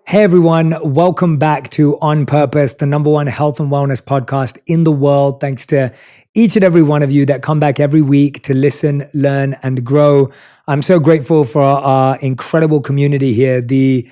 Hey everyone, welcome back to On Purpose, the number one health and wellness podcast in the world. Thanks to each and every one of you that come back every week to listen, learn, and grow. I'm so grateful for our incredible community here. The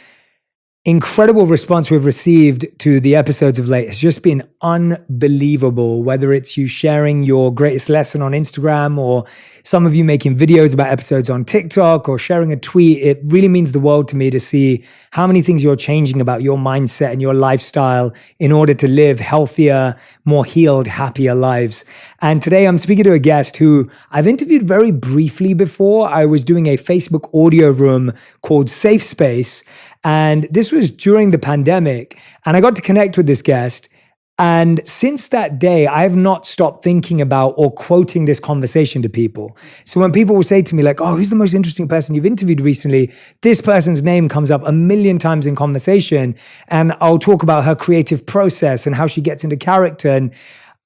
incredible response we've received to the episodes of late has just been unbelievable, whether it's you sharing your greatest lesson on Instagram or some of you making videos about episodes on TikTok or sharing a tweet. It really means the world to me to see how many things you're changing about your mindset and your lifestyle in order to live healthier, more healed, happier lives. And today I'm speaking to a guest who I've interviewed very briefly before. I was doing a Facebook audio room called Safe Space. And this was during the pandemic, and I got to connect with this guest. And since that day, I have not stopped thinking about or quoting this conversation to people. So when people will say to me like, oh, who's the most interesting person you've interviewed recently? This person's name comes up a million times in conversation. And I'll talk about her creative process and how she gets into character. And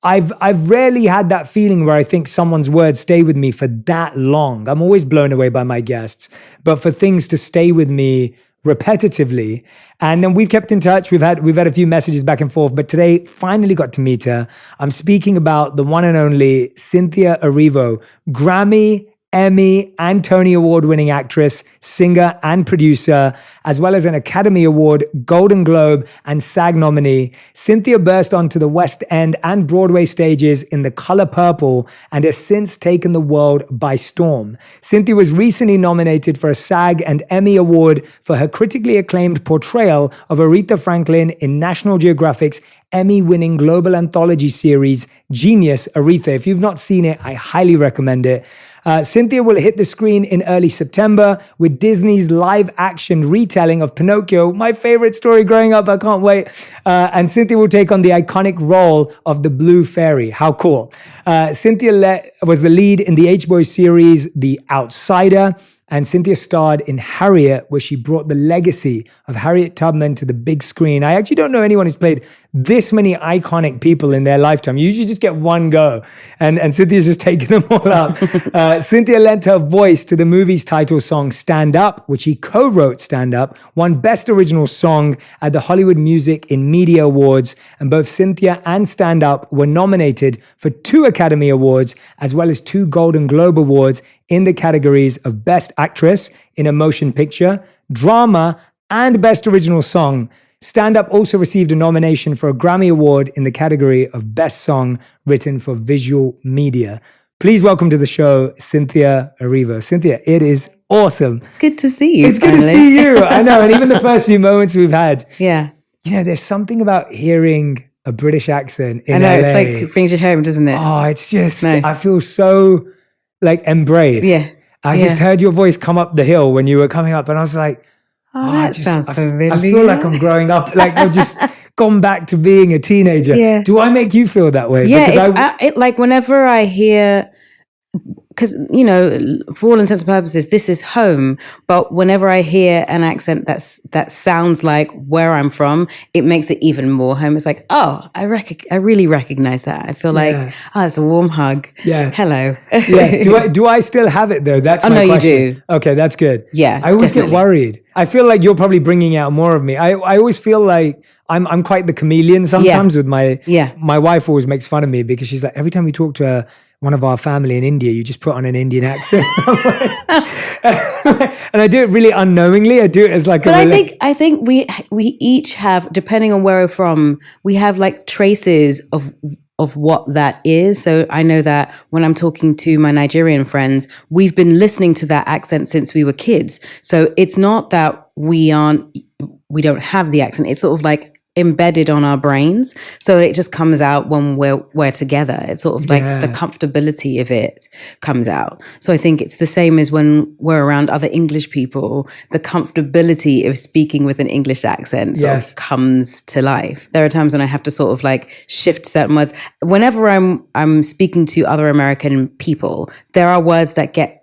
I've rarely had that feeling where I think someone's words stay with me for that long. I'm always blown away by my guests, but for things to stay with me repetitively. And then we've kept in touch. We've had a few messages back and forth, but today finally got to meet her. I'm speaking about the one and only Cynthia Erivo, Grammy, Emmy, and Tony Award-winning actress, singer, and producer, as well as an Academy Award, Golden Globe, and SAG nominee. Cynthia burst onto the West End and Broadway stages in The Color Purple and has since taken the world by storm. Cynthia was recently nominated for a SAG and Emmy Award for her critically acclaimed portrayal of Aretha Franklin in National Geographic's Emmy-winning global anthology series, Genius, Aretha. If you've not seen it, I highly recommend it. Cynthia will hit the screen in early September with Disney's live-action retelling of Pinocchio, my favorite story growing up. I can't wait. And Cynthia will take on the iconic role of the Blue Fairy. How cool. Cynthia was the lead in the HBO series The Outsider, and Cynthia starred in Harriet, where she brought the legacy of Harriet Tubman to the big screen. I actually don't know anyone who's played this many iconic people in their lifetime. You usually just get one go, and Cynthia's just taken them all up. Cynthia lent her voice to the movie's title song, Stand Up, which he co-wrote Stand Up, won Best Original Song at the Hollywood Music in Media Awards, and both Cynthia and Stand Up were nominated for 2 Academy Awards, as well as 2 Golden Globe Awards in the categories of Best Actress in a Motion Picture, Drama, and Best Original Song. Stand Up also received a nomination for a Grammy Award in the category of Best Song Written for Visual Media. Please welcome to the show, Cynthia Erivo. Cynthia, it is awesome. Good to see you. It's finally good to see you. I know. And even the first few moments we've had. Yeah. You know, there's something about hearing a British accent in LA. I know, it's like it brings you home, doesn't it? Oh, it's just, nice. I feel so like embraced. Yeah. I just heard your voice come up the hill when you were coming up, and I was like, that sounds familiar. I feel like I'm growing up, like I've just gone back to being a teenager. Yeah. Do I make you feel that way? Yeah, because like whenever I hear, because, you know, for all intents and purposes, this is home. But whenever I hear an accent that sounds like where I'm from, it makes it even more home. It's like, oh, I really recognize that. I feel like, it's a warm hug. Yes. Hello. Yes. Do I still have it though? That's my question. You do. Okay, that's good. Yeah, I always get worried. I feel like you're probably bringing out more of me. I always feel like I'm quite the chameleon sometimes with my wife always makes fun of me because she's like, every time we talk to one of our family in India, you just put on an Indian accent. And I do it really unknowingly. I do it as like I think we each have, depending on where we're from, we have like traces of what that is. So I know that when I'm talking to my Nigerian friends, we've been listening to that accent since we were kids. So it's not that we don't have the accent. It's sort of like embedded on our brains, so it just comes out when we're together. It's sort of like the comfortability of it comes out. So I think it's the same as when we're around other English people, the comfortability of speaking with an English accent sort of comes to life. There are times when I have to sort of like shift certain words. Whenever I'm speaking to other American people, there are words that get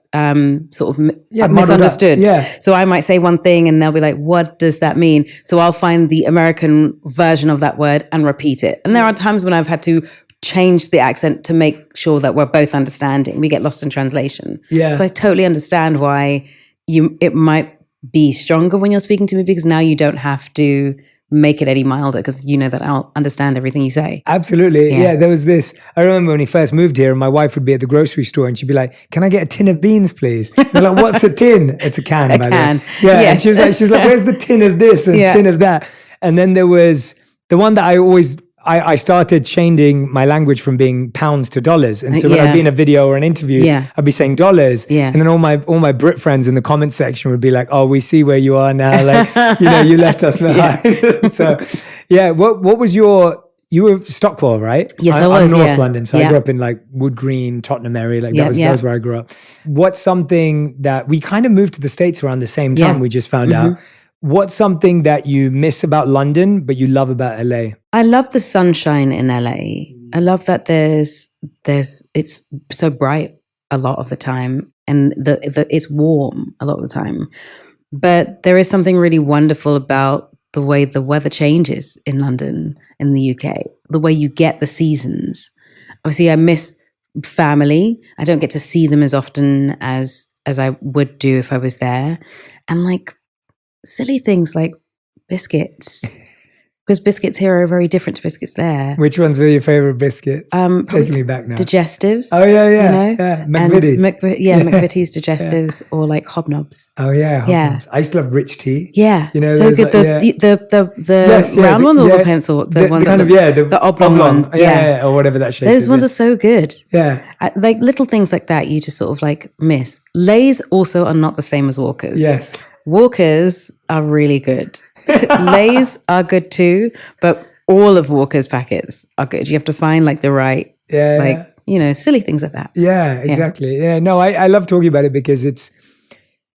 sort of misunderstood. So I might say one thing and they'll be like, what does that mean? So I'll find the American version of that word and repeat it. And there are times when I've had to change the accent to make sure that we're both understanding. We get lost in translation. So I totally understand why it might be stronger when you're speaking to me, because now you don't have to make it any milder, because you know that I'll understand everything you say. Absolutely. Yeah. There was this, I remember when he first moved here and my wife would be at the grocery store and she'd be like, can I get a tin of beans, please? And I'm like, what's a tin? It's a can, by the way. Yeah. Yes. And she was like, where's the tin of this and tin of that? And then there was the one that I started changing my language from being pounds to dollars. And so when I'd be in a video or an interview, I'd be saying dollars. And then all my Brit friends in the comment section would be like, oh, we see where you are now. Like, you left us behind. So what was you were Stockwell, right? Yes, I was. I'm North London. So I grew up in like Wood Green, Tottenham area. Like that was where I grew up. What's something that we kind of moved to the States around the same time, we just found out. What's something that you miss about London, but you love about LA? I love the sunshine in LA. I love that it's so bright a lot of the time, and it's warm a lot of the time. But there is something really wonderful about the way the weather changes in London, in the UK, the way you get the seasons. Obviously, I miss family. I don't get to see them as often as I would do if I was there. And like, silly things like biscuits, because biscuits here are very different to biscuits there. Which ones were your favorite biscuits? Taking me back now. Digestives. Oh yeah. McVitie's. McVitie's digestives, or like Hobnobs. Oh yeah, Hobnobs. I used to love rich tea. Yeah, so good. Like, the round ones or the pencil, the ones kind of the oblong one. Yeah, or whatever that shape. Those ones are so good. Yeah, like little things like that, you just sort of like miss. Lay's also are not the same as Walkers. Yes. Walkers are really good. Lay's are good too, but all of Walker's packets are good. You have to find like the right, silly things like that. Yeah, exactly. Yeah, no, I love talking about it because it's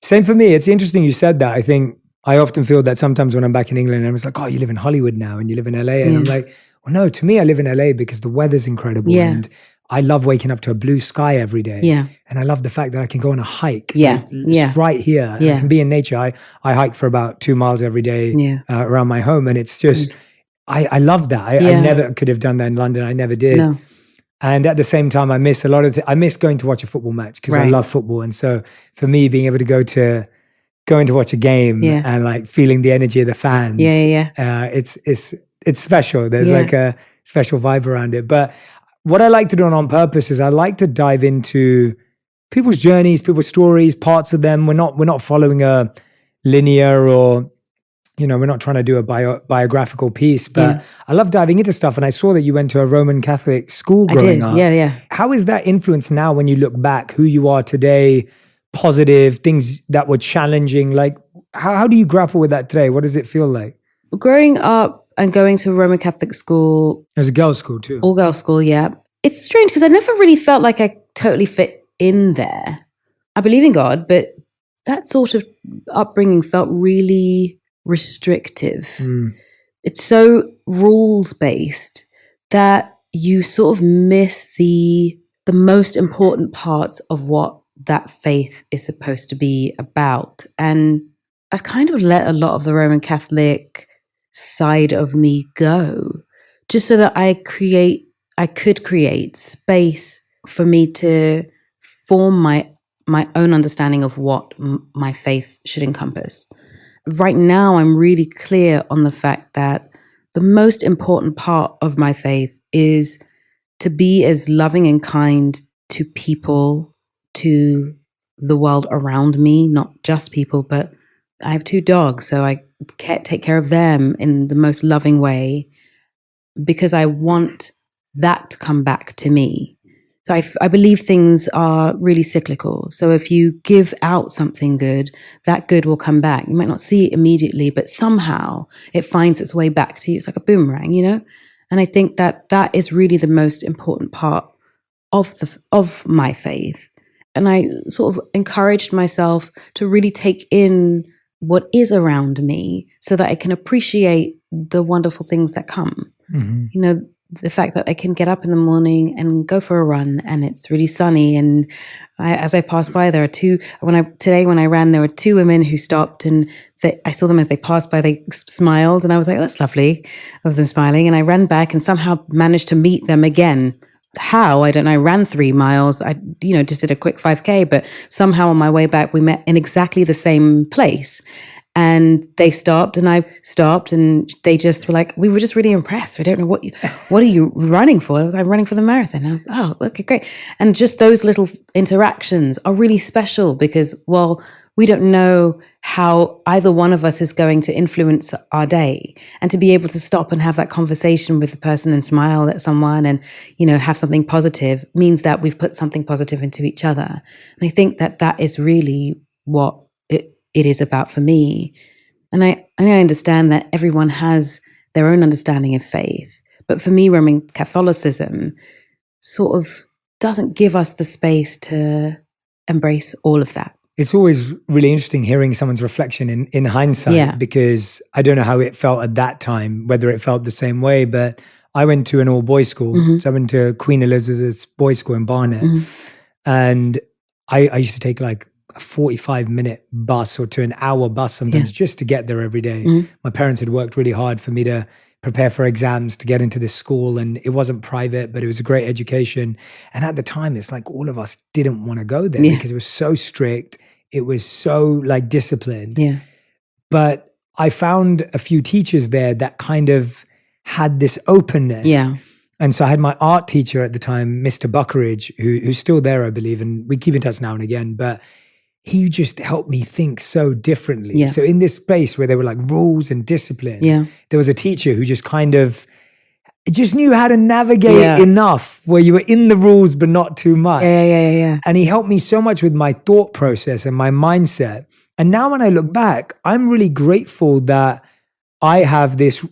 same for me. It's interesting you said that. I think I often feel that sometimes when I'm back in England, I was like, oh, you live in Hollywood now and you live in LA. And I'm like, well, no, to me, I live in LA because the weather's incredible. Yeah. And I love waking up to a blue sky every day. Yeah. And I love the fact that I can go on a hike. Yeah. It's right here. Yeah. I can be in nature. I hike for about 2 miles every day around my home. And it's just, I love that. I never could have done that in London. I never did. No. And at the same time, I miss a lot of, I miss going to watch a football match because I love football. And so for me, being able to going to watch a game and like feeling the energy of the fans. It's special. There's like a special vibe around it. But what I like to do on purpose is I like to dive into people's journeys, people's stories, parts of them. We're not following a linear or, we're not trying to do a biographical piece, but I love diving into stuff. And I saw that you went to a Roman Catholic school growing up. Yeah. How is that influence now when you look back, who you are today, positive, things that were challenging? Like, how do you grapple with that today? What does it feel like? Growing up and going to a Roman Catholic school. It was a girls' school too. All girls' school, yeah. It's strange because I never really felt like I totally fit in there. I believe in God, but that sort of upbringing felt really restrictive. It's so rules-based that you sort of miss the most important parts of what that faith is supposed to be about. And I've kind of let a lot of the Roman Catholic side of me go, just so that I could create space for me to form my own understanding of what my faith should encompass. Right now, I'm really clear on the fact that the most important part of my faith is to be as loving and kind to people, to the world around me, not just people, but I have 2 dogs, so I take care of them in the most loving way because I want that to come back to me. So I believe things are really cyclical. So if you give out something good, that good will come back. You might not see it immediately, but somehow it finds its way back to you. It's like a boomerang, And I think that is really the most important part of my faith. And I sort of encouraged myself to really take in what is around me so that I can appreciate the wonderful things that come. Mm-hmm. The fact that I can get up in the morning and go for a run and it's really sunny. And as I pass by, there are when I ran, there were 2 women who stopped and I saw them as they passed by, they smiled and I was like, that's lovely of them smiling. And I ran back and somehow managed to meet them again how, I don't know, I ran 3 miles. I, just did a quick 5K, but somehow on my way back, we met in exactly the same place. And they stopped and I stopped and they just were like, we were just really impressed. I don't know what are you running for? I was like, I'm running for the marathon. I was, oh, okay, great. And just those little interactions are really special because, well, we don't know how either one of us is going to influence our day. And to be able to stop and have that conversation with the person and smile at someone and, have something positive means that we've put something positive into each other. And I think that is really what it is about for me. And I understand that everyone has their own understanding of faith. But for me, Roman Catholicism sort of doesn't give us the space to embrace all of that. It's always really interesting hearing someone's reflection in hindsight, because I don't know how it felt at that time, whether it felt the same way, but I went to an all-boys school. So I went to Queen Elizabeth's boys' school in Barnet. And I used to take like a 45-minute bus or to an hour bus sometimes just to get there every day. My parents had worked really hard for me to prepare for exams to get into this school, and it wasn't private, but it was a great education. And at the time, it's like all of us didn't want to go there because it was so strict. It was so like disciplined. But I found a few teachers there that kind of had this openness. And so I had my art teacher at the time, Mr. Buckeridge, who's still there, I believe, and we keep in touch now and again, but he just helped me think so differently. So in this space where there were like rules and discipline, there was a teacher who just kind of just knew how to navigate enough where you were in the rules, but not too much. And he helped me so much with my thought process and my mindset. And now when I look back, I'm really grateful that I have this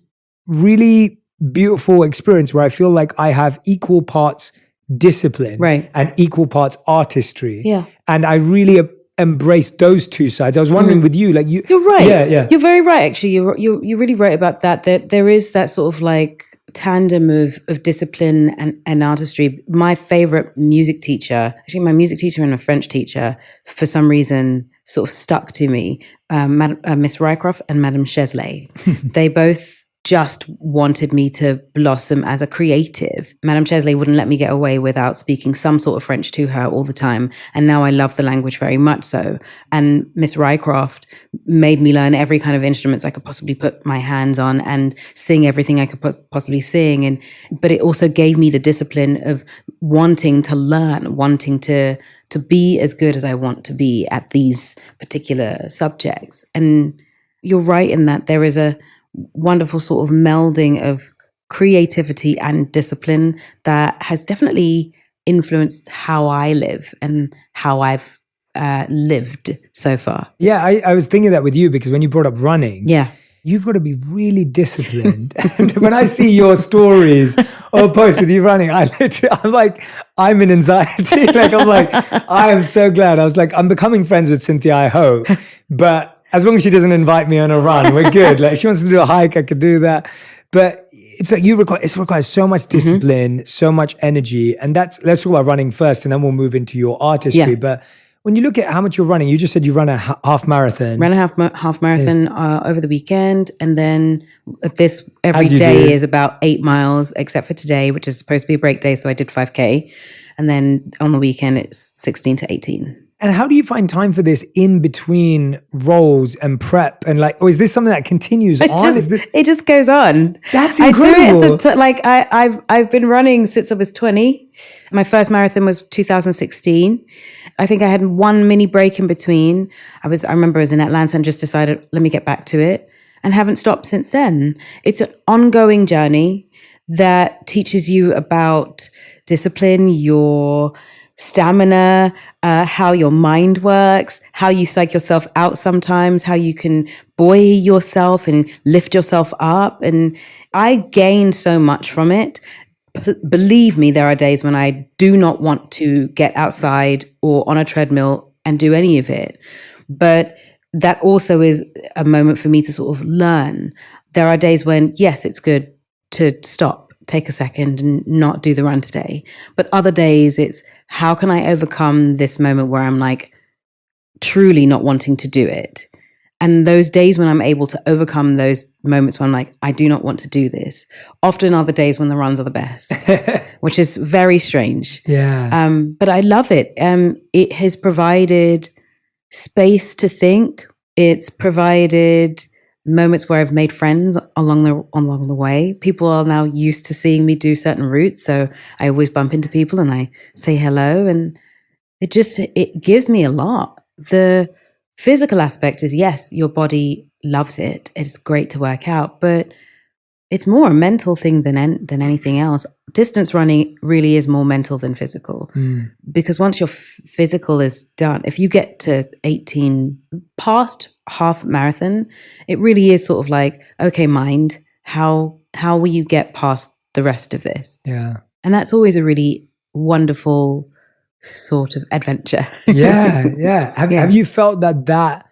really beautiful experience where I feel like I have equal parts discipline and equal parts artistry. And I really embrace those two sides. I was wondering with you, like you're right. You're very right. Actually, you're really right about that. That there is that sort of like tandem of discipline and artistry. My favorite music teacher, actually my music teacher and a French teacher, for some reason sort of stuck to me, Miss Rycroft and Madame Chesley. They both just wanted me to blossom as a creative. Madame Chesley wouldn't let me get away without speaking some sort of French to her all the time. And now I love the language very much so. And Miss Rycroft made me learn every kind of instruments I could possibly put my hands on and sing everything I could possibly sing. But it also gave me the discipline of wanting to learn, wanting to be as good as I want to be at these particular subjects. And you're right in that there is a wonderful sort of melding of creativity and discipline that has definitely influenced how I live and how I've lived so far. Yeah, I was thinking that with you because when you brought up running, you've got to be really disciplined. And when I see your stories or posts with you running, I'm like, I'm in anxiety. I am so glad. I was like, I'm becoming friends with Cynthia, I hope. But as long as she doesn't invite me on a run, we're good. Like, if she wants to do a hike, I could do that. But it's like it requires so much discipline, so much energy. And let's talk about running first, and then we'll move into your artistry. But when you look at how much you're running, you just said you run a half marathon. Ran a half marathon over the weekend. And then every day is about 8 miles, except for today, which is supposed to be a break day. So I did 5K. And then on the weekend, it's 16 to 18. And how do you find time for this in between roles and prep? And or is this something that continues on? It just goes on. That's incredible. I do it I've been running since I was 20. My first marathon was 2016. I think I had one mini break in between. I remember I was in Atlanta and just decided, let me get back to it, and haven't stopped since then. It's an ongoing journey that teaches you about discipline, your stamina, how your mind works, how you psych yourself out sometimes, how you can buoy yourself and lift yourself up. And I gained so much from it. Believe me, there are days when I do not want to get outside or on a treadmill and do any of it. But that also is a moment for me to sort of learn. There are days when, yes, it's good to stop, take a second and not do the run today. But other days it's, how can I overcome this moment where I'm like truly not wanting to do it? And those days when I'm able to overcome those moments when I'm like, I do not want to do this, often are the days when the runs are the best, which is very strange. Yeah. But I love it. It has provided space to think. It's provided moments where I've made friends along the way. People are now used to seeing me do certain routes, so I always bump into people and I say hello, and it gives me a lot. The physical aspect is, yes, your body loves it. It's great to work out, but it's more a mental thing than anything else. Distance running really is more mental than physical, because once your physical is done, if you get to 18 past half marathon, it really is sort of like, okay, mind, how will you get past the rest of this? Yeah. And that's always a really wonderful sort of adventure. Yeah. Have you felt that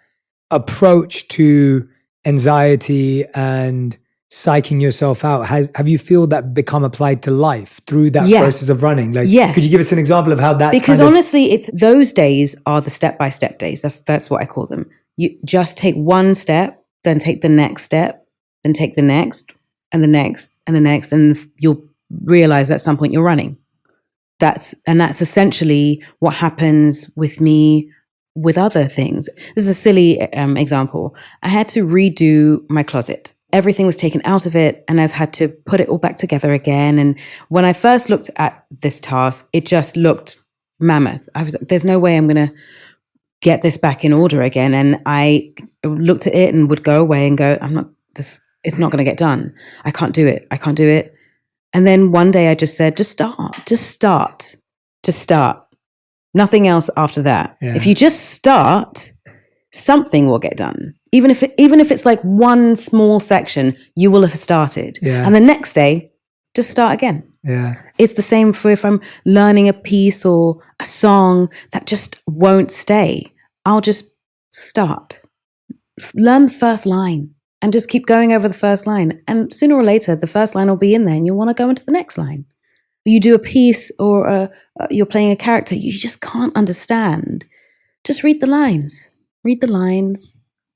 approach to anxiety and psyching yourself out, have you feel that become applied to life through that process of running? Like, could you give us an example of how that's because honestly, it's those days are the step-by-step days. That's what I call them. You just take one step, then take the next step, then take the next and the next and the next, and you'll realize at some point you're running. That's essentially what happens with me with other things. This is a silly example. I had to redo my closet. Everything was taken out of it, and I've had to put it all back together again. And when I first looked at this task, it just looked mammoth. I was like, there's no way I'm going to get this back in order again. And I looked at it and would go away and go, it's not going to get done. I can't do it. And then one day I just said, just start. Nothing else after that. Yeah. If you just start, something will get done. Even if it's like one small section, you will have started. Yeah. And the next day, just start again. Yeah. It's the same for if I'm learning a piece or a song that just won't stay. I'll just start. Learn the first line and just keep going over the first line. And sooner or later, the first line will be in there and you'll want to go into the next line. You do a piece or you're playing a character you just can't understand. Just read the lines.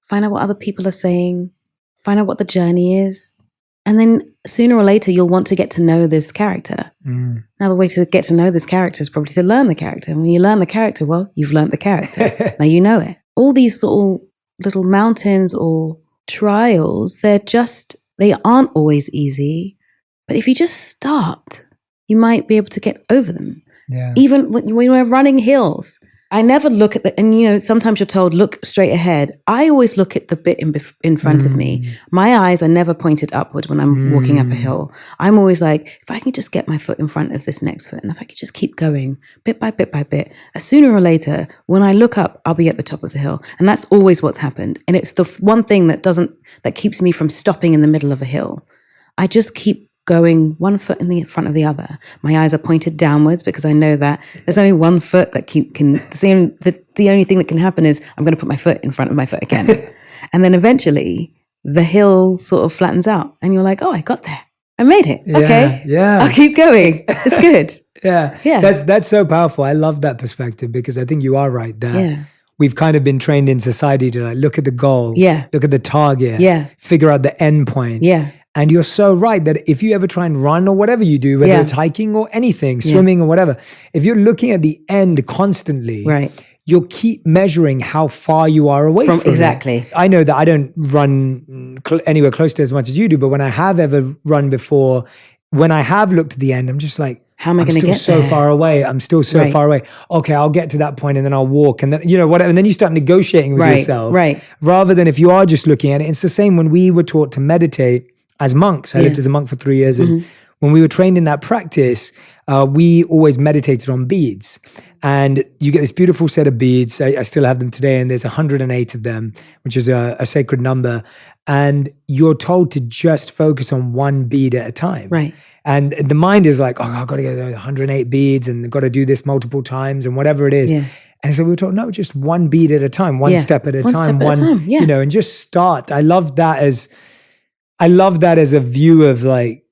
Find out what other people are saying, find out what the journey is. And then sooner or later, you'll want to get to know this character. Now, the way to get to know this character is probably to learn the character. And when you learn the character, well, you've learned the character. Now you know it. All these sort of little mountains or trials, they aren't always easy. But if you just start, you might be able to get over them. Yeah. Even when we're running hills. I never look at and sometimes you're told, look straight ahead. I always look at the bit in front of me. My eyes are never pointed upward when I'm walking up a hill. I'm always like, if I can just get my foot in front of this next foot, and if I could just keep going bit by bit by bit, sooner or later, when I look up, I'll be at the top of the hill. And that's always what's happened. And it's the one thing that keeps me from stopping in the middle of a hill. I just keep going one foot in the front of the other. My eyes are pointed downwards because I know that there's only one foot that the only thing that can happen is I'm going to put my foot in front of my foot again. And then eventually the hill sort of flattens out and you're like, oh, I got there. I made it. Okay. Yeah. I'll keep going. It's good. Yeah. That's so powerful. I love that perspective because I think you are right that we've kind of been trained in society to like look at the goal, look at the target, figure out the end point. Yeah. And you're so right that if you ever try and run or whatever you do, whether it's hiking or anything, swimming or whatever, if you're looking at the end constantly, you'll keep measuring how far you are away from exactly. it. I know that I don't run anywhere close to as much as you do, but when I have ever run before, when I have looked at the end, I'm just like, how am I going to get so there? far away. I'm still so far away. Okay, I'll get to that point and then I'll walk and then, whatever. And then you start negotiating with yourself. Rather than if you are just looking at it. It's the same when we were taught to meditate as monks. I lived as a monk for 3 years. And when we were trained in that practice, we always meditated on beads. And you get this beautiful set of beads. I still have them today. And there's 108 of them, which is a sacred number. And you're told to just focus on one bead at a time. Right. And the mind is like, oh, I've got to get 108 beads and I've got to do this multiple times and whatever it is. Yeah. And so we were told, no, just one bead at a time, one step at a time, and just start. I love that as a view of like,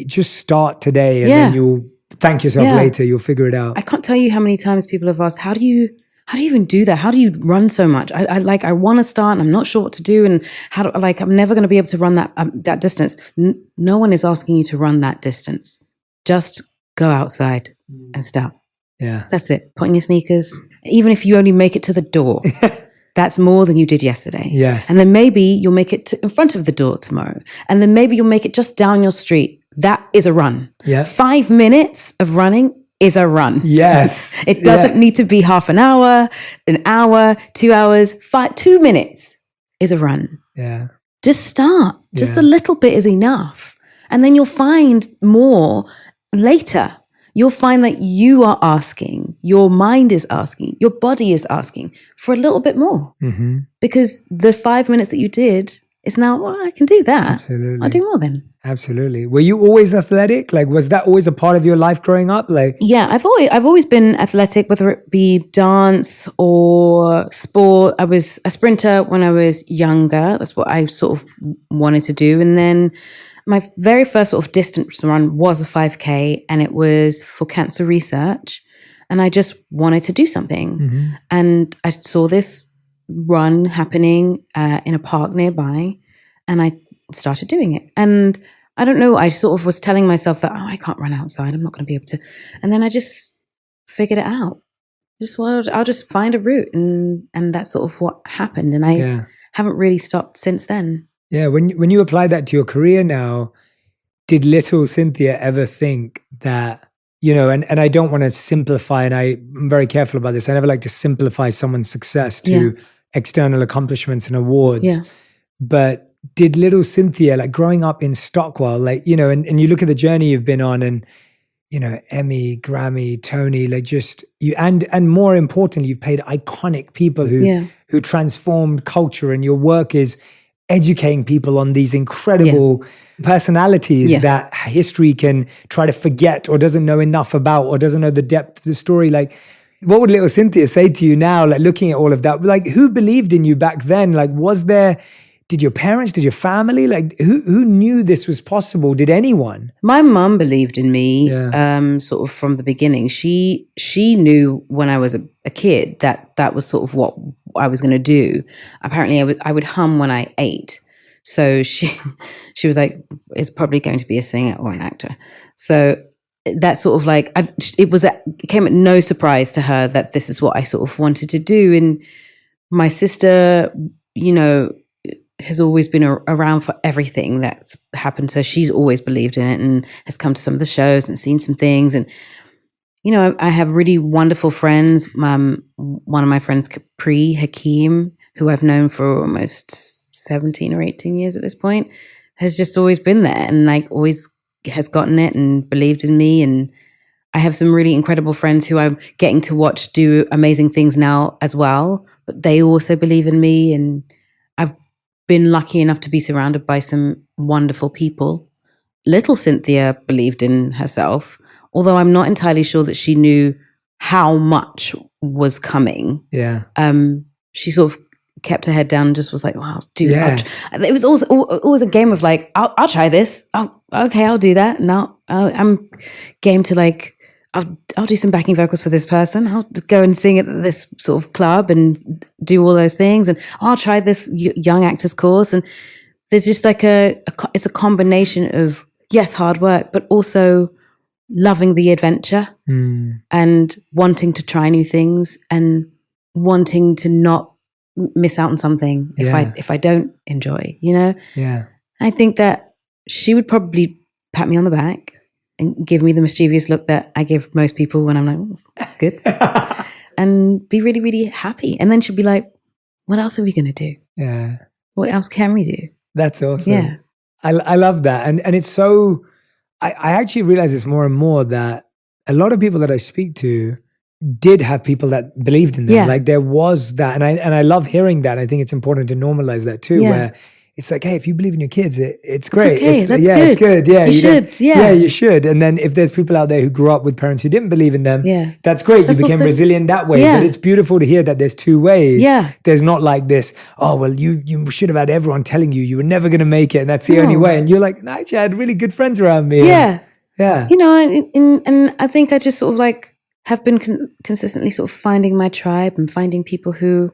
just start today and then you'll thank yourself later. You'll figure it out. I can't tell you how many times people have asked, how do you how do you even do that? How do you run so much? I want to start and I'm not sure what to do. And I'm never going to be able to run that distance. No one is asking you to run that distance. Just go outside and start. Yeah. That's it. Put on your sneakers. Even if you only make it to the door, that's more than you did yesterday. Yes. And then maybe you'll make it in front of the door tomorrow. And then maybe you'll make it just down your street. That is a run. Yeah. 5 minutes of running is a run. Yes. It doesn't need to be half an hour, 2 hours, 2 minutes is a run. Yeah. Just start. Just a little bit is enough. And then you'll find more later. You'll find that you are asking, your mind is asking, your body is asking for a little bit more. Mm-hmm. Because the 5 minutes that you did is now, well, I can do that. Absolutely. I'll do more then. Absolutely. Were you always athletic? Like, was that always a part of your life growing up? Like, yeah, I've always been athletic, whether it be dance or sport. I was a sprinter when I was younger. That's what I sort of wanted to do. And then my very first sort of distance run was a 5K, and it was for cancer research. And I just wanted to do something. mm-hmm. And I saw this run happening in a park nearby, and I started doing it. And I don't know, I sort of was telling myself that, I can't run outside. I'm not going to be able to. And then I just figured it out. I'll just find a route. And that's sort of what happened. And I haven't really stopped since then. Yeah. When you apply that to your career now, did little Cynthia ever think that, and I don't want to simplify, and I'm very careful about this. I never like to simplify someone's success to external accomplishments and awards. Yeah. But did little Cynthia, like growing up in Stockwell, like, and you look at the journey you've been on, and, Emmy, Grammy, Tony, like just you, and more importantly, you've played iconic people who transformed culture, and your work is educating people on these incredible personalities that history can try to forget or doesn't know enough about or doesn't know the depth of the story. Like, what would little Cynthia say to you now, like looking at all of that? Like, who believed in you back then? Like, did your parents, did your family, like who knew this was possible? Did anyone? My mum believed in me sort of from the beginning. She knew when I was a kid that was sort of what I was going to do. Apparently I would hum when I ate. So she was like, it's probably going to be a singer or an actor. So that sort of like, it came at no surprise to her that this is what I sort of wanted to do. And my sister, has always been around for everything that's happened. So she's always believed in it and has come to some of the shows and seen some things. And, I have really wonderful friends. One of my friends, Capri Hakeem, who I've known for almost 17 or 18 years at this point, has just always been there and like always has gotten it and believed in me. And I have some really incredible friends who I'm getting to watch do amazing things now as well, but they also believe in me. And I've been lucky enough to be surrounded by some wonderful people. Little Cynthia believed in herself, although I'm not entirely sure that she knew how much was coming. Yeah. She sort of kept her head down and just was like, "Wow, dude." Yeah. It was always a game of like, I'll try this. Okay, I'll do that. Now I'm game to like, I'll do some backing vocals for this person. I'll go and sing at this sort of club and do all those things. And I'll try this young actors course. And there's just like it's a combination of, yes, hard work, but also loving the adventure and wanting to try new things and wanting to not miss out on something if I don't enjoy, Yeah. I think that she would probably pat me on the back and give me the mischievous look that I give most people when I'm like, that's good. And be really, really happy. And then she'd be like, what else are we going to do? Yeah. What else can we do? That's awesome. Yeah. I love that. And it's so, I actually realize this more and more that a lot of people that I speak to did have people that believed in them. Yeah. Like there was that. And I love hearing that. I think it's important to normalize that too, where it's like, hey, if you believe in your kids, it's great. It's okay. That's good. It's good. Yeah, you should. Yeah, you should. And then if there's people out there who grew up with parents who didn't believe in them, that's great. You became resilient that way. But it's beautiful to hear that there's two ways. Yeah. There's not like this, oh, well, you should have had everyone telling you were never going to make it. And that's the only way. And you're like, no, actually, I had really good friends around me. Yeah. Yeah. And I think I just sort of like have been consistently sort of finding my tribe and finding people who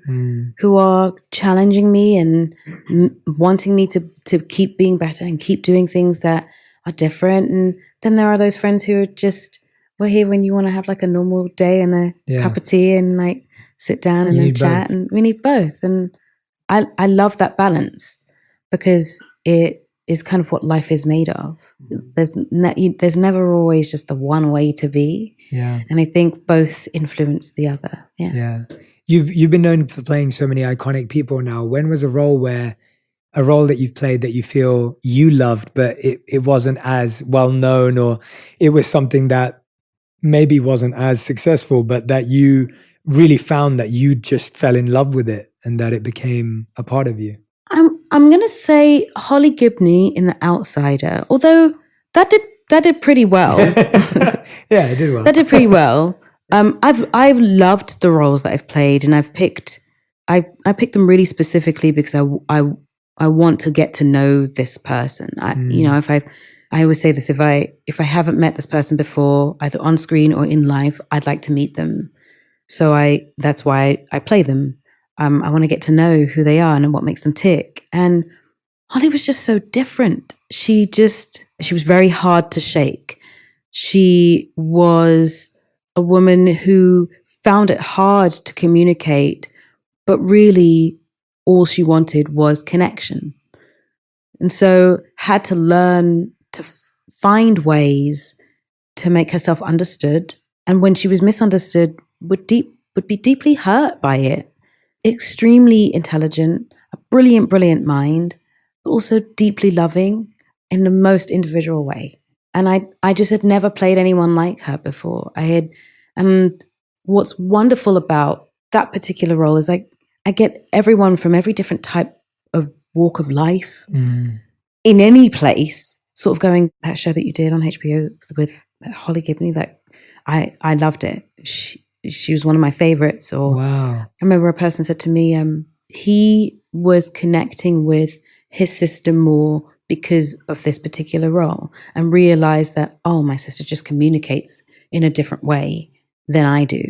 are challenging me and wanting me to keep being better and keep doing things that are different. And then there are those friends who are just, we're here when you want to have like a normal day and a cup of tea and like sit down and then chat. And we need both. And I love that balance because it is kind of what life is made of. There's never always just the one way to be. Yeah. And I think both influence the other. Yeah. Yeah. You've been known for playing so many iconic people now. When was a role that you've played that you feel you loved, but it wasn't as well known, or it was something that maybe wasn't as successful, but that you really found that you just fell in love with it and that it became a part of you? I'm gonna say Holly Gibney in The Outsider, although that did pretty well. Yeah, it did well. That did pretty well. I've loved the roles that I've played, and I picked them really specifically because I want to get to know this person. I always say this, if I haven't met this person before, either on screen or in life, I'd like to meet them. So that's why I play them. I want to get to know who they are and what makes them tick. And Holly was just so different. She was very hard to shake. She was a woman who found it hard to communicate, but really all she wanted was connection. And so had to learn to find ways to make herself understood. And when she was misunderstood, would be deeply hurt by it. Extremely intelligent, a brilliant, brilliant mind, but also deeply loving in the most individual way. And I just had never played anyone like her before. And what's wonderful about that particular role is I get everyone from every different type of walk of life in any place, sort of going, that show that you did on HBO with Holly Gibney, that I loved it. She was one of my favorites. Or wow. I remember a person said to me, he was connecting with his sister more because of this particular role, and realized that, oh, my sister just communicates in a different way than I do.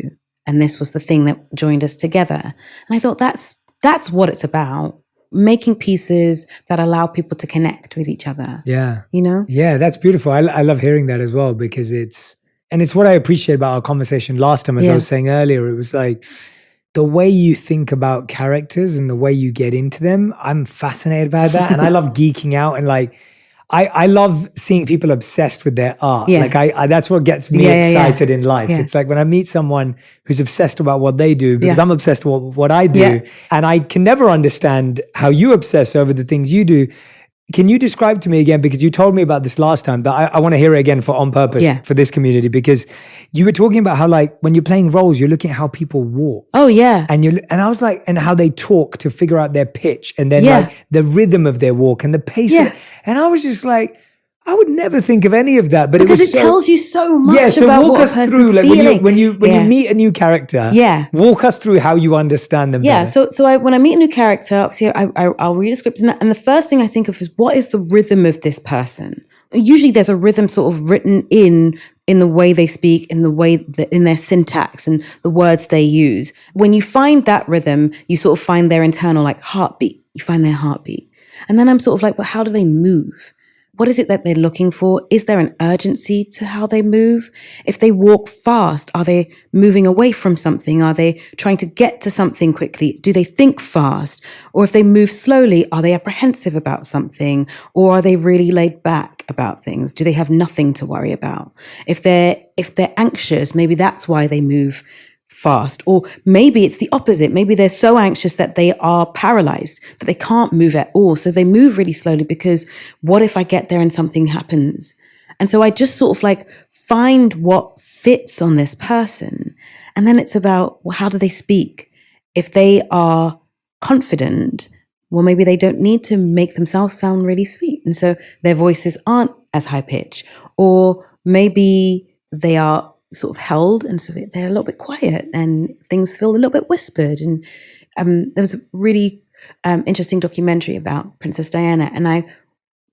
And this was the thing that joined us together. And I thought that's what it's about. Making pieces that allow people to connect with each other. Yeah. You know? Yeah, that's beautiful. I love hearing that as well, because it's what I appreciate about our conversation last time, as I was saying earlier. It was like the way you think about characters and the way you get into them. I'm fascinated by that. And I love geeking out, and like, I love seeing people obsessed with their art. Yeah. Like I that's what gets me excited in life. Yeah. It's like when I meet someone who's obsessed about what they do, because I'm obsessed with what I do, and I can never understand how you obsess over the things you do. Can you describe to me again, because you told me about this last time, but I want to hear it again for On Purpose, for this community, because you were talking about how, like, when you're playing roles, you're looking at how people walk. Oh yeah. And I was like, and how they talk to figure out their pitch, and then like the rhythm of their walk and the pace of it. And I was just like, I would never think of any of that, but because it tells you so much. Yeah, so about walk what us through, like feeling. when you meet a new character. Yeah, walk us through how you understand them. Yeah, better. so when I meet a new character, obviously I'll read a script, and the first thing I think of is, what is the rhythm of this person? Usually, there's a rhythm sort of written in the way they speak, in the way that, in their syntax and the words they use. When you find that rhythm, you sort of find their internal like heartbeat. You find their heartbeat, and then I'm sort of like, well, how do they move? What is it that they're looking for? Is there an urgency to how they move? If they walk fast, are they moving away from something? Are they trying to get to something quickly? Do they think fast? Or if they move slowly, are they apprehensive about something? Or are they really laid back about things? Do they have nothing to worry about? If they're anxious, maybe that's why they move fast. Or maybe it's the opposite. Maybe they're so anxious that they are paralyzed, that they can't move at all. So they move really slowly because what if I get there and something happens? And so I just sort of like find what fits on this person. And then it's about, well, how do they speak? If they are confident, well, maybe they don't need to make themselves sound really sweet. And so their voices aren't as high pitch. Or maybe they are sort of held, and so they're a little bit quiet and things feel a little bit whispered. And there was a really interesting documentary about Princess Diana, and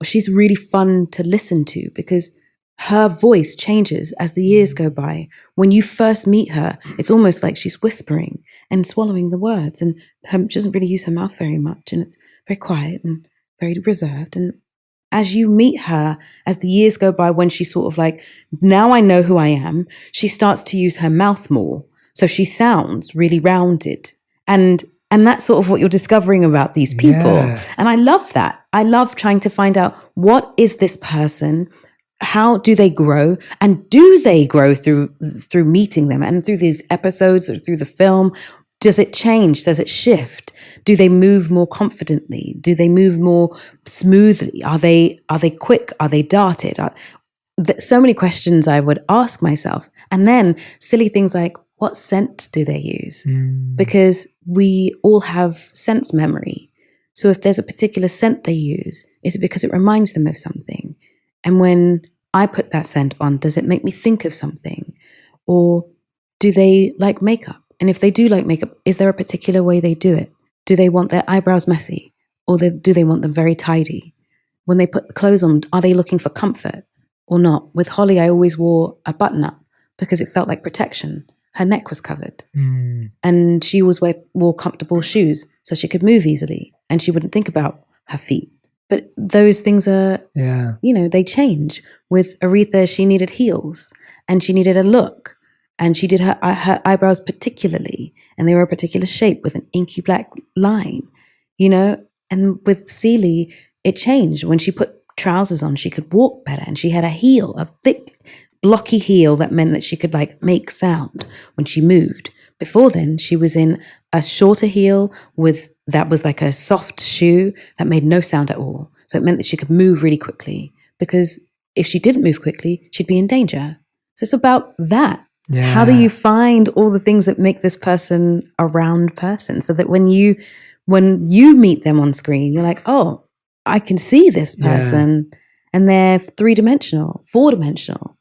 she's really fun to listen to because her voice changes as the years go by. When you first meet her, it's almost like she's whispering and swallowing the words, and she doesn't really use her mouth very much, and it's very quiet and very reserved. And as you meet her, as the years go by, when she's sort of like, now I know who I am, she starts to use her mouth more. So she sounds really rounded. And that's sort of what you're discovering about these people. Yeah. And I love that. I love trying to find out, what is this person? How do they grow? And do they grow through meeting them and through these episodes or through the film? Does it change? Does it shift? Do they move more confidently? Do they move more smoothly? Are they quick? Are they darted? So many questions I would ask myself. And then silly things like, what scent do they use? Because we all have sense memory. So if there's a particular scent they use, is it because it reminds them of something? And when I put that scent on, does it make me think of something? Or do they like makeup? And if they do like makeup, is there a particular way they do it? Do they want their eyebrows messy? Or do they want them very tidy? When they put the clothes on, are they looking for comfort or not? With Holly, I always wore a button-up because it felt like protection. Her neck was covered. And she always wore comfortable shoes so she could move easily and she wouldn't think about her feet. But those things are, they change. With Aretha, she needed heels and she needed a look. And she did her eyebrows particularly, and they were a particular shape with an inky black line, And with Celie, it changed. When she put trousers on, she could walk better, and she had a thick, blocky heel that meant that she could make sound when she moved. Before then, she was in a shorter heel that was like a soft shoe that made no sound at all. So it meant that she could move really quickly, because if she didn't move quickly, she'd be in danger. So it's about that. Yeah. How do you find all the things that make this person a round person, so that when you meet them on screen, you're like, oh, I can see this person, and they're 3-dimensional, 4-dimensional,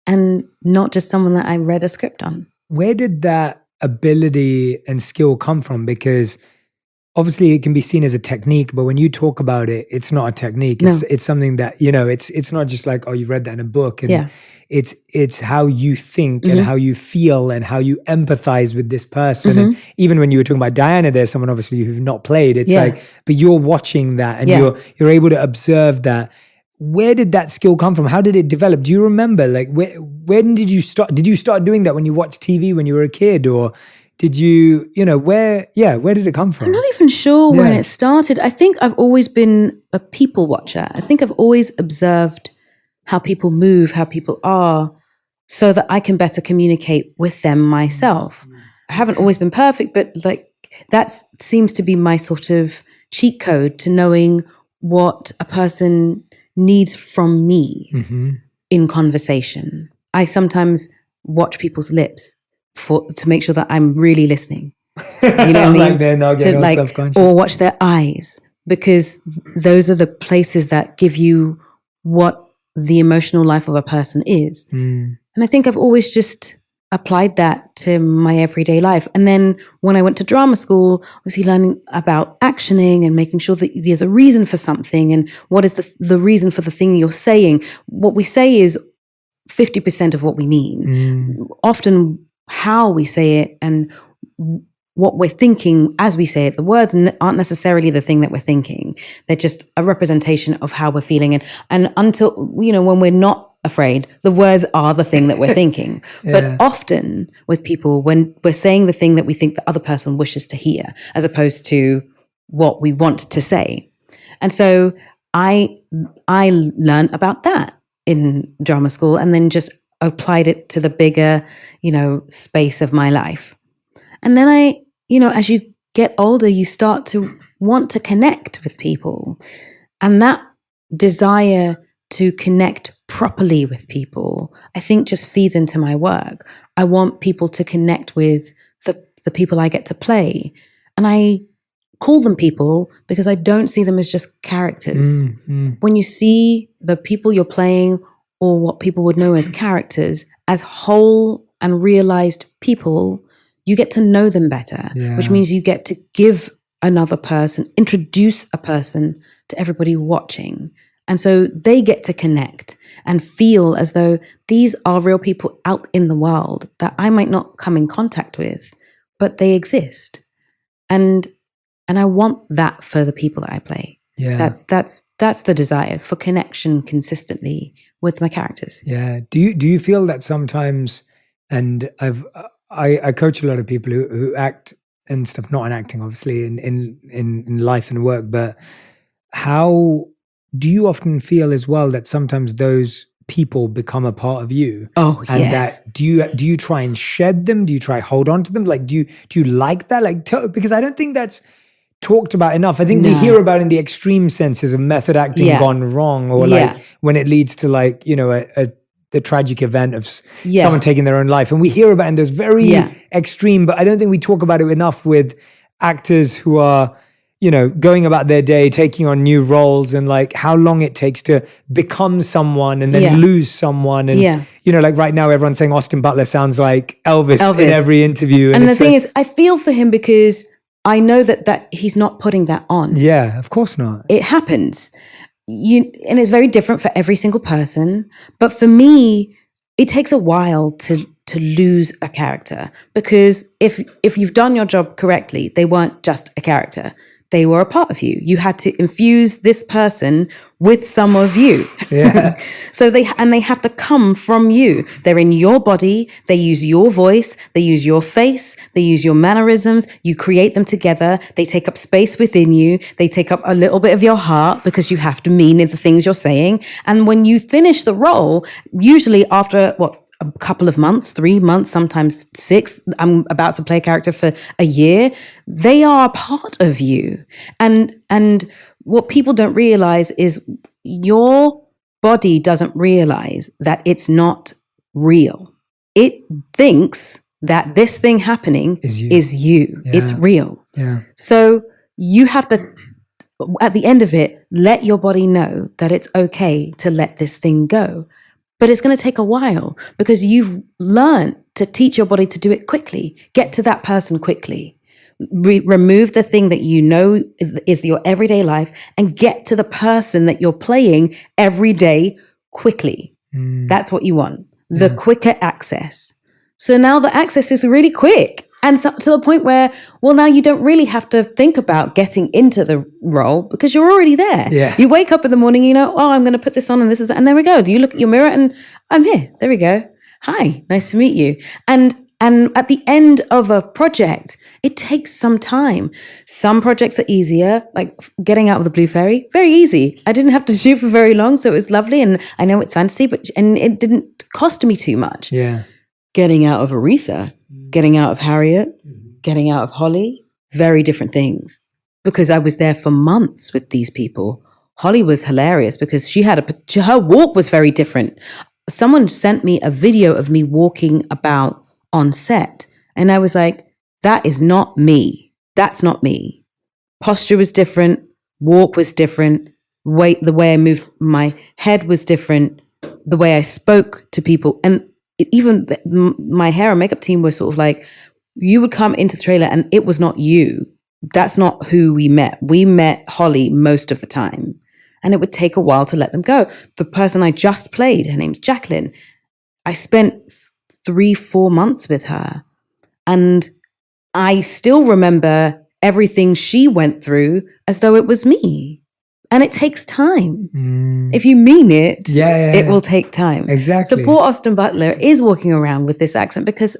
and not just someone that I read a script on. Where did that ability and skill come from? Because obviously it can be seen as a technique, but when you talk about it, it's not a technique. It's something that, it's not just like, oh, you read that in a book. And it's how you think and how you feel and how you empathize with this person. And even when you were talking about Diana, there's someone obviously who've not played. It's like, but you're watching that and you're able to observe that. Where did that skill come from? How did it develop? Do you remember? Like, when did you start? Did you start doing that when you watched TV when you were a kid, or did you, where did it come from? I'm not even sure when it started. I think I've always been a people watcher. I think I've always observed how people move, how people are, so that I can better communicate with them myself. I haven't always been perfect, but that seems to be my sort of cheat code to knowing what a person needs from me in conversation. I sometimes watch people's lips to make sure that I'm really listening. You know what I mean? They're not getting self-conscious. Or watch their eyes, because those are the places that give you what the emotional life of a person is. And I think I've always just applied that to my everyday life. And then when I went to drama school, obviously learning about actioning and making sure that there's a reason for something, and what is the reason for the thing you're saying. What we say is 50% of what we mean. Often how we say it and what we're thinking as we say it. The words aren't necessarily the thing that we're thinking. They're just a representation of how we're feeling. And until, when we're not afraid, the words are the thing that we're thinking. But often with people, when we're saying the thing that we think the other person wishes to hear, as opposed to what we want to say. And so I learned about that in drama school, and then just applied it to the bigger, space of my life. And then as you get older, you start to want to connect with people. And that desire to connect properly with people, I think, just feeds into my work. I want people to connect with the people I get to play. And I call them people because I don't see them as just characters. When you see the people you're playing, or what people would know as characters, as whole and realized people, you get to know them better, which means you get to give another person, introduce a person to everybody watching. And so they get to connect. and feel as though these are real people out in the world that I might not come in contact with, but they exist. And I want that for the people that I play. Yeah. That's the desire, for connection consistently with my characters. Yeah. Do you feel that sometimes, and I coach a lot of people who act and stuff, not in acting, obviously, in life and work, but how do you often feel as well that sometimes those people become a part of you? Oh, and yes. that do you try and shed them? Do you try hold on to them? Like, do you like that? Like, because I don't think that's talked about enough. I think we hear about in the extreme senses of method acting gone wrong, or like when it leads to like, you know, the tragic event of someone taking their own life. And we hear about it in those very extreme, but I don't think we talk about it enough with actors who are, you know, going about their day, taking on new roles, and like how long it takes to become someone and then lose someone. And, you know, like right now everyone's saying Austin Butler sounds like Elvis. In every interview. And the thing is, I feel for him because I know that he's not putting that on. Yeah, of course not. It happens. And it's very different for every single person. But for me, it takes a while to lose a character, because if you've done your job correctly, they weren't just a character. They were a part of you. You had to infuse this person with some of you. Yeah. So they have to come from you. They're in your body. They use your voice. They use your face. They use your mannerisms. You create them together. They take up space within you. They take up a little bit of your heart, because you have to mean the things you're saying. And when you finish the role, usually after a couple of months, 3 months, sometimes 6. I'm about to play a character for a year. They are a part of you. And what people don't realize is your body doesn't realize that it's not real. It thinks that this thing happening is you. Yeah. It's real. Yeah. So you have to, at the end of it, let your body know that it's okay to let this thing go. But it's going to take a while, because you've learned to teach your body to do it quickly. Get to that person quickly. Remove the thing that you know is your everyday life, and get to the person that you're playing every day quickly. That's what you want. The quicker access. So now the access is really quick. And so, to the point where, well, now you don't really have to think about getting into the role, because you're already there. Yeah. You wake up in the morning, you know, oh, I'm going to put this on and this is that. And there we go. You look at your mirror and I'm here. There we go. Hi, nice to meet you. And at the end of a project, it takes some time. Some projects are easier, like getting out of the Blue Fairy, very easy. I didn't have to shoot for very long, so it was lovely. And I know it's fantasy, and it didn't cost me too much. Yeah. Getting out of Aretha, getting out of Harriet, getting out of Holly, very different things. Because I was there for months with these people. Holly was hilarious because her walk was very different. Someone sent me a video of me walking about on set. And I was like, that is not me. That's not me. Posture was different. Walk was different. The way I moved my head was different. The way I spoke to people. And even my hair and makeup team was sort of like, you would come into the trailer and it was not you. That's not who we met. We met Holly most of the time. And it would take a while to let them go. The person I just played, her name's Jacqueline. I spent 3-4 months with her. And I still remember everything she went through as though it was me. And it takes time. If you mean it, it will take time. Exactly. So poor Austin Butler is walking around with this accent because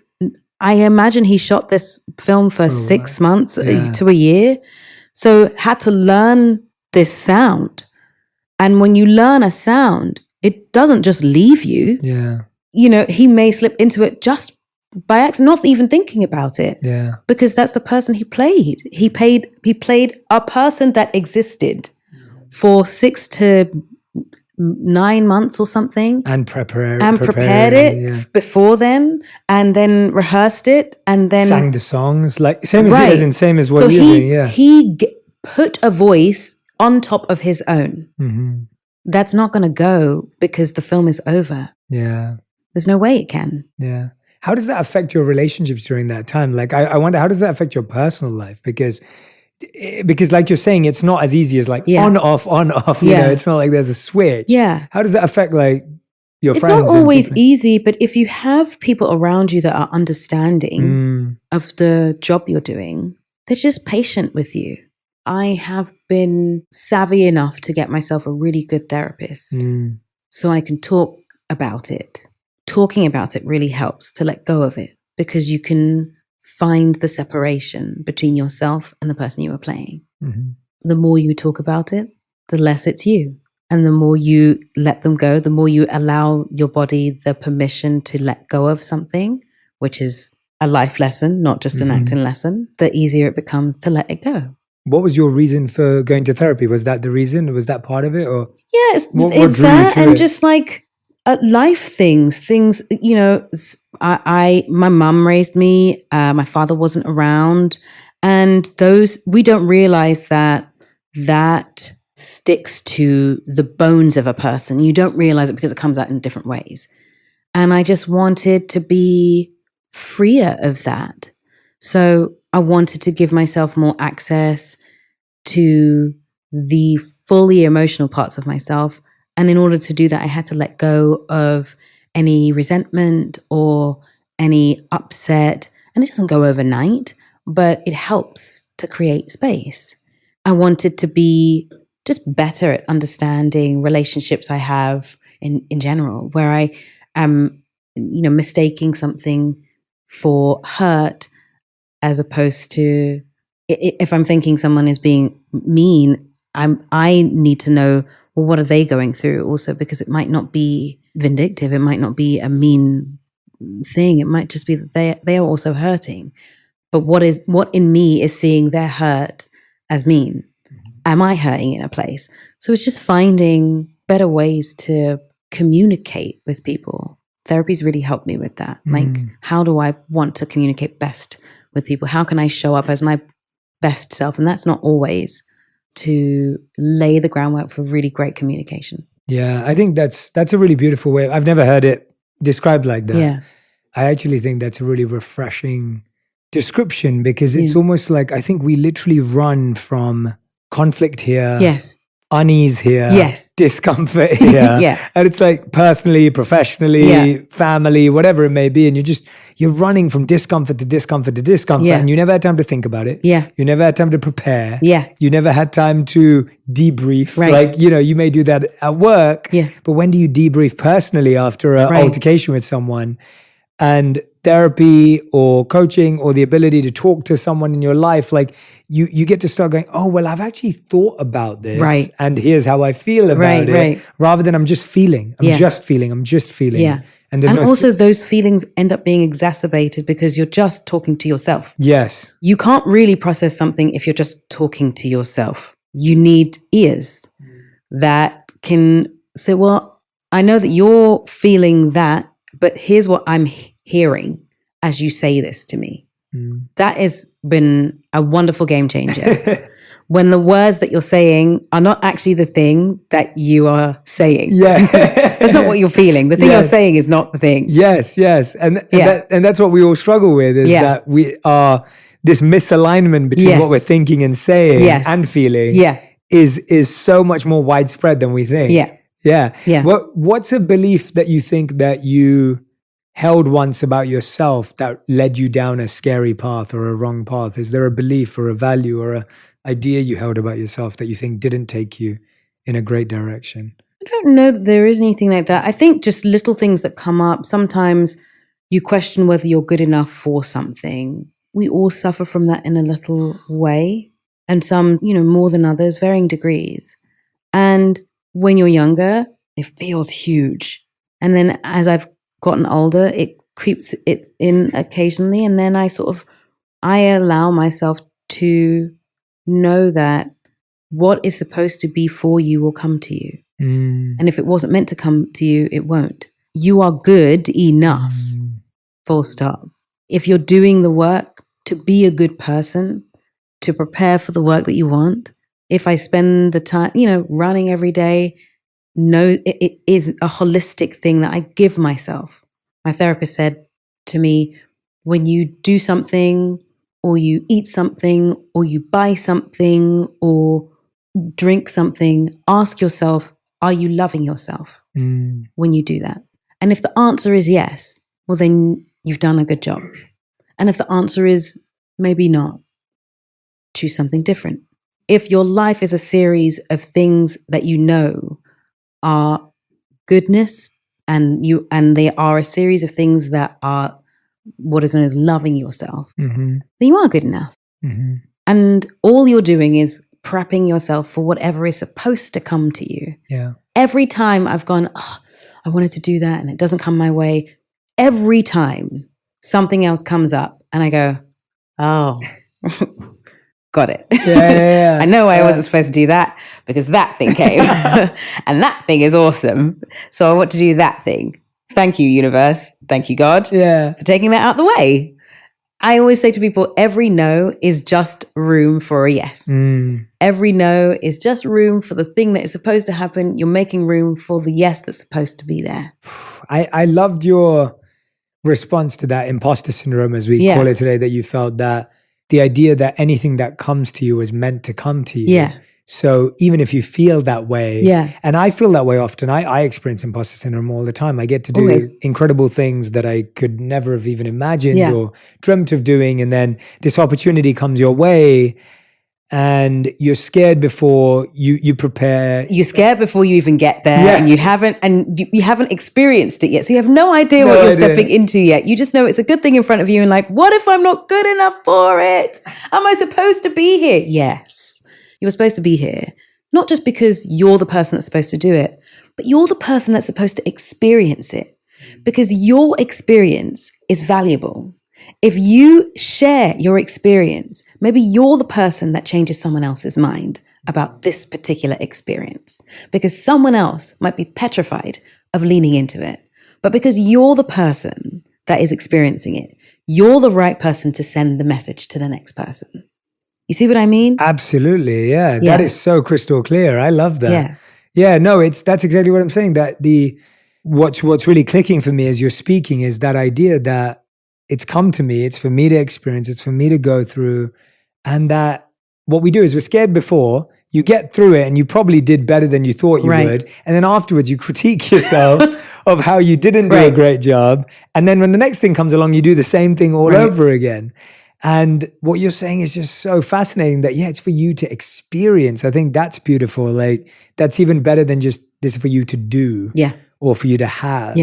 I imagine he shot this film for 6 months to a year. So had to learn this sound. And when you learn a sound, it doesn't just leave you. Yeah. You know, he may slip into it just by accident, not even thinking about it. Yeah. Because that's the person he played. He played a person that existed for 6 to 9 months or something. And prepared it before then, and then rehearsed it, and then sang the songs, like same as what you're doing. Yeah. He put a voice on top of his own. Mm-hmm. That's not going to go because the film is over. Yeah. There's no way it can. Yeah. How does that affect your relationships during that time? Like, I wonder, how does that affect your personal life? Because like you're saying, it's not as easy as like on, off, you know, it's not like there's a switch. Yeah. How does that affect like your it's friends. not always people. easy, but if you have people around you that are understanding of the job you're doing, they're just patient with you. I have been savvy enough to get myself a really good therapist so I can talk about it. Talking about it really helps to let go of it because you can find the separation between yourself and the person you are playing. The more you talk about it, the less it's you. And the more you let them go, the more you allow your body the permission to let go of something, which is a life lesson, not just an acting lesson, the easier it becomes to let it go. What was your reason for going to therapy? Was that the reason? Was that part of it? Or yeah, what it's drew that you to and it? just like life things, you know, my mum raised me, my father wasn't around, and we don't realize that sticks to the bones of a person. You don't realize it because it comes out in different ways. And I just wanted to be freer of that. So I wanted to give myself more access to the fully emotional parts of myself. And in order to do that, I had to let go of any resentment or any upset. And it doesn't go overnight, but it helps to create space. I wanted to be just better at understanding relationships I have in general, where I am, you know, mistaking something for hurt as opposed to if I'm thinking someone is being mean, I need to know, well, what are they going through also, because it might not be vindictive. It might not be a mean thing. It might just be that they are also hurting. But what in me is seeing their hurt as mean? Am I hurting in a place? So it's just finding better ways to communicate with people. Therapy's really helped me with that. Like, how do I want to communicate best with people? How can I show up as my best self? And that's not always to lay the groundwork for really great communication. Yeah, I think that's a really beautiful way. I've never heard it described like that. Yeah. I actually think that's a really refreshing description because it's almost like I think we literally run from conflict here. Yes. Unease here, yes, discomfort here, yeah, and it's like personally, professionally, family, whatever it may be, and you're running from discomfort to discomfort to discomfort, and you never had time to think about it. Yeah, you never had time to prepare. Yeah, you never had time to debrief. Right. Like you may do that at work. Yeah, but when do you debrief personally after an altercation with someone? And therapy or coaching or the ability to talk to someone in your life, like you get to start going, oh, well, I've actually thought about this and here's how I feel about it, rather than I'm just feeling. I'm just feeling. Yeah. And also those feelings end up being exacerbated because you're just talking to yourself. Yes. You can't really process something if you're just talking to yourself. You need ears that can say, well, I know that you're feeling that, but here's what I'm hearing as you say this to me. That has been a wonderful game changer. When the words that you're saying are not actually the thing that you are saying. Yeah. That's not what you're feeling. The thing you're saying is not the thing. Yes. And that's what we all struggle with is that we are this misalignment between what we're thinking and saying and feeling is so much more widespread than we think. Yeah. What's a belief that you think that you held once about yourself that led you down a scary path or a wrong path? Is there a belief or a value or a idea you held about yourself that you think didn't take you in a great direction? I don't know that there is anything like that. I think just little things that come up. Sometimes you question whether you're good enough for something. We all suffer from that in a little way, and some, more than others, varying degrees. And when you're younger, it feels huge. And then as I've gotten older, it creeps it in occasionally. And then I allow myself to know that what is supposed to be for you will come to you. And if it wasn't meant to come to you, it won't. You are good enough, full stop. If you're doing the work to be a good person, to prepare for the work that you want, if I spend the time, running every day, no, it is a holistic thing that I give myself. My therapist said to me, when you do something or you eat something or you buy something or drink something, ask yourself, are you loving yourself when you do that? And if the answer is yes, well, then you've done a good job. And if the answer is maybe not, choose something different. If your life is a series of things that you know are goodness, and they are a series of things that are what is known as loving yourself, then you are good enough. And all you're doing is prepping yourself for whatever is supposed to come to you. Yeah. Every time I've gone, I wanted to do that and it doesn't come my way, every time something else comes up and I go, oh, got it. Yeah. I know I wasn't supposed to do that because that thing came and that thing is awesome. So I want to do that thing. Thank you, universe. Thank you, God, for taking that out the way. I always say to people, every no is just room for a yes. Every no is just room for the thing that is supposed to happen. You're making room for the yes that's supposed to be there. I loved your response to that imposter syndrome, as we call it today, that you felt that the idea that anything that comes to you is meant to come to you. Yeah. So even if you feel that way, and I feel that way often, I experience imposter syndrome all the time. I get to do incredible things that I could never have even imagined or dreamt of doing. And then this opportunity comes your way and you're scared before you prepare. You're scared before you even get there and you haven't experienced it yet. So you have no idea what you're stepping into yet. You just know it's a good thing in front of you and like, what if I'm not good enough for it? Am I supposed to be here? Yes. You're supposed to be here, not just because you're the person that's supposed to do it, but you're the person that's supposed to experience it because your experience is valuable. If you share your experience, maybe you're the person that changes someone else's mind about this particular experience because someone else might be petrified of leaning into it. But because you're the person that is experiencing it, you're the right person to send the message to the next person. You see what I mean? Absolutely. Yeah. That is so crystal clear. I love that. Yeah. No, that's exactly what I'm saying. That what's really clicking for me as you're speaking is that idea that it's come to me, it's for me to experience, it's for me to go through. And that what we do is we're scared before, you get through it and you probably did better than you thought you would. And then afterwards you critique yourself of how you didn't do a great job. And then when the next thing comes along, you do the same thing all over again. And what you're saying is just so fascinating that, it's for you to experience. I think that's beautiful. Like, that's even better than just this for you to do or for you to have.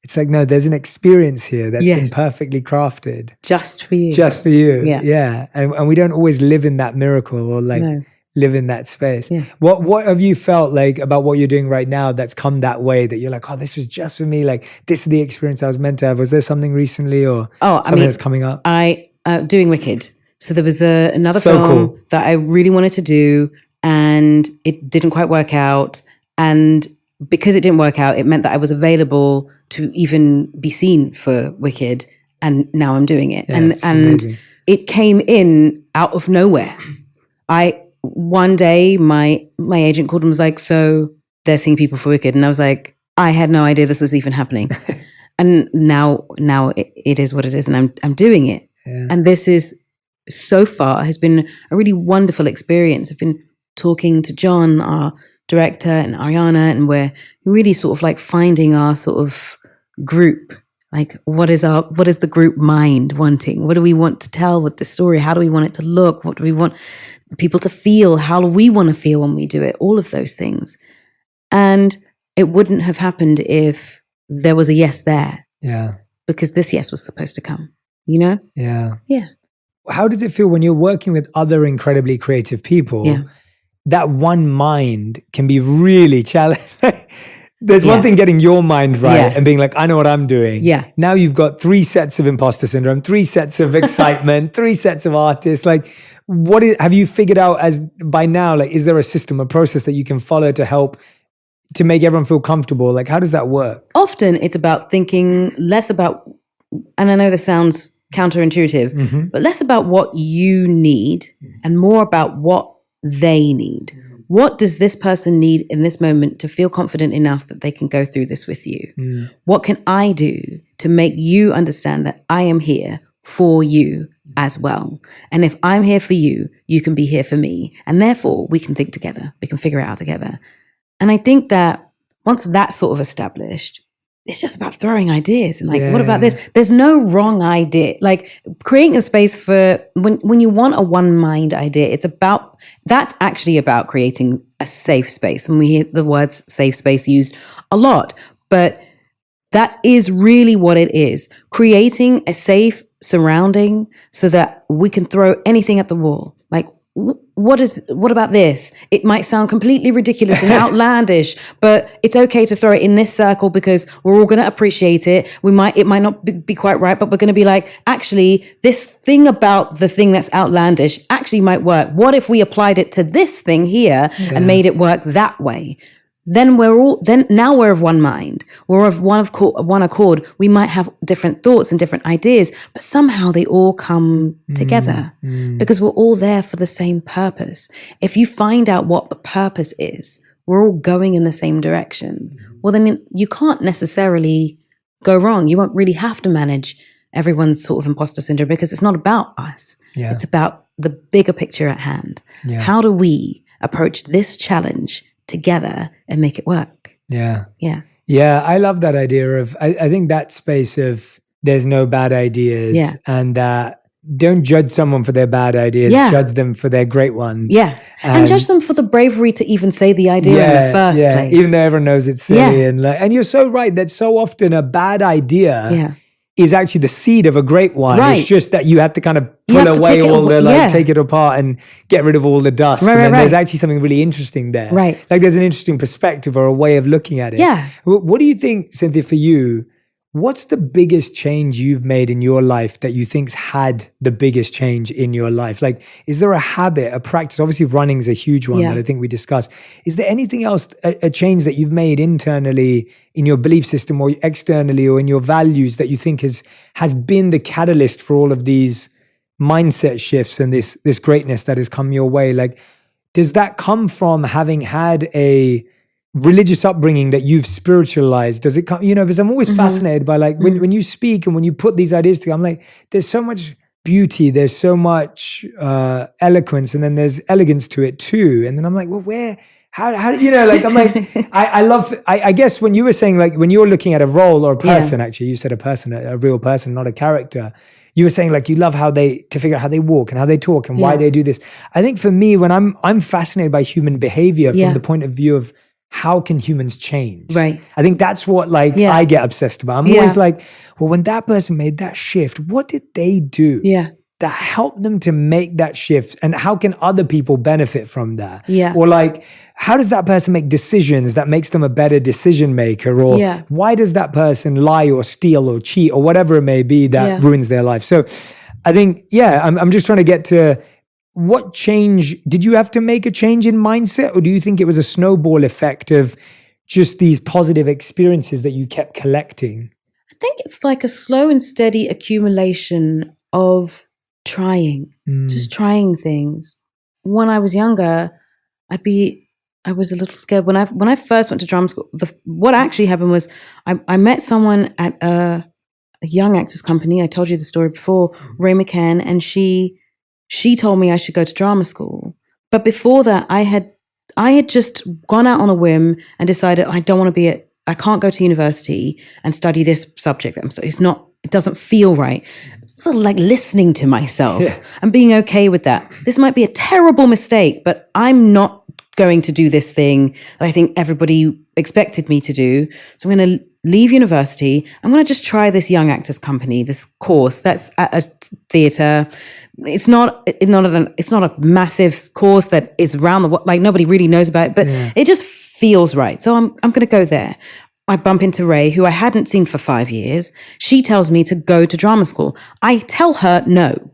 It's like, no, there's an experience here that's been perfectly crafted. Just for you. Just for you. Yeah. And we don't always live in that miracle or live in that space. What have you felt like about what you're doing right now that's come that way that you're like, oh, this was just for me. Like, this is the experience I was meant to have. Was there something recently or something that's coming up? Doing Wicked. So there was another film that I really wanted to do and it didn't quite work out. And because it didn't work out, it meant that I was available to even be seen for Wicked. And now I'm doing it. And it came in out of nowhere. One day my agent called and was like, so they're seeing people for Wicked. And I was like, I had no idea this was even happening. And now it is what it is. And I'm doing it. And this is so far has been a really wonderful experience. I've been talking to John, our director, and Ariana, and we're really sort of like finding our sort of group. Like, what is the group mind wanting? What do we want to tell with this story? How do we want it to look? What do we want people to feel? How do we want to feel when we do it? All of those things. And it wouldn't have happened if there was a yes there. Yeah. Because this yes was supposed to come. You know? Yeah. Yeah. How does it feel when you're working with other incredibly creative people? Yeah. That one mind can be really challenging. There's one thing getting your mind right and being like, I know what I'm doing. Yeah. Now you've got 3 sets of imposter syndrome, 3 sets of excitement, 3 sets of artists. Like, have you figured out by now, like, is there a system, a process that you can follow to help to make everyone feel comfortable? Like, how does that work? Often it's about thinking less about, and I know this sounds counterintuitive, but less about what you need and more about what they need. What does this person need in this moment to feel confident enough that they can go through this with you? What can I do to make you understand that I am here for you as well? And if I'm here for you, you can be here for me. And therefore, we can think together. We can figure it out together. And I think that once that's sort of established, it's just about throwing ideas and like, what about this? There's no wrong idea. Like creating a space for when you want a one mind idea, that's actually about creating a safe space. And we hear the words safe space used a lot, but that is really what it is. Creating a safe surrounding so that we can throw anything at the wall. Like, what about this? It might sound completely ridiculous and outlandish, but it's okay to throw it in this circle because we're all going to appreciate it. It might not be quite right, but we're going to be like, actually, this thing about the thing that's outlandish actually might work. What if we applied it to this thing here and made it work that way? Then now we're of one mind. We're of one accord. We might have different thoughts and different ideas, but somehow they all come together because we're all there for the same purpose. If you find out what the purpose is, we're all going in the same direction. Well, then you can't necessarily go wrong. You won't really have to manage everyone's sort of imposter syndrome because it's not about us. Yeah. It's about the bigger picture at hand. Yeah. How do we approach this challenge together and make it work? Yeah. I love that idea of, I think that space of there's no bad ideas and don't judge someone for their bad ideas, judge them for their great ones. Yeah. And judge them for the bravery to even say the idea in the first place. Even though everyone knows it's silly. And you're so right that so often a bad idea is actually the seed of a great one. Right. It's just that you have to kind of pull away take it apart and get rid of all the dust. And then there's actually something really interesting there. Right. Like there's an interesting perspective or a way of looking at it. Yeah. What do you think, Cynthia, for you, what's the biggest change you've made in your life that you think's had the biggest change in your life? Like, is there a habit, a practice? Obviously, running's a huge one that I think we discussed. Is there anything else, a change that you've made internally in your belief system or externally or in your values that you think has been the catalyst for all of these mindset shifts and this greatness that has come your way? Like, does that come from having had a religious upbringing that you've spiritualized? Does it come, because I'm always fascinated by like when you speak and when you put these ideas together, I'm like, there's so much beauty, there's so much eloquence, and then there's elegance to it too. And then I'm like, well, how I'm like, I guess when you were saying like, when you're looking at a role or a person, actually, you said a person, a real person, not a character. You were saying like you love to figure out how they walk and how they talk and why they do this. I think for me, when I'm fascinated by human behavior from the point of view of how can humans change? Right. I think that's what I get obsessed about. I'm always like, well, when that person made that shift, what did they do that helped them to make that shift? And how can other people benefit from that? Yeah. Or like, how does that person make decisions that makes them a better decision maker? Or why does that person lie or steal or cheat or whatever it may be that ruins their life? So I think, I'm just trying to get to, what change, did you have to make a change in mindset, or do you think it was a snowball effect of just these positive experiences that you kept collecting? I think it's like a slow and steady accumulation of just trying things. When I was younger, I was a little scared. When I first went to drama school, what actually happened was I met someone at a young actors company. I told you the story before, Ray McCann, and she told me I should go to drama school. But before that, I had just gone out on a whim and decided I can't go to university and study this subject that I'm studying. It doesn't feel right. It's sort of like listening to myself and being okay with that. This might be a terrible mistake, but I'm not going to do this thing that I think everybody expected me to do. So I'm going to leave university. I'm going to just try this young actors company, this course that's at a theater. It's not a massive course that is around the world. Like nobody really knows about it, but it just feels right. So I'm going to go there. I bump into Ray, who I hadn't seen for 5 years. She tells me to go to drama school. I tell her no.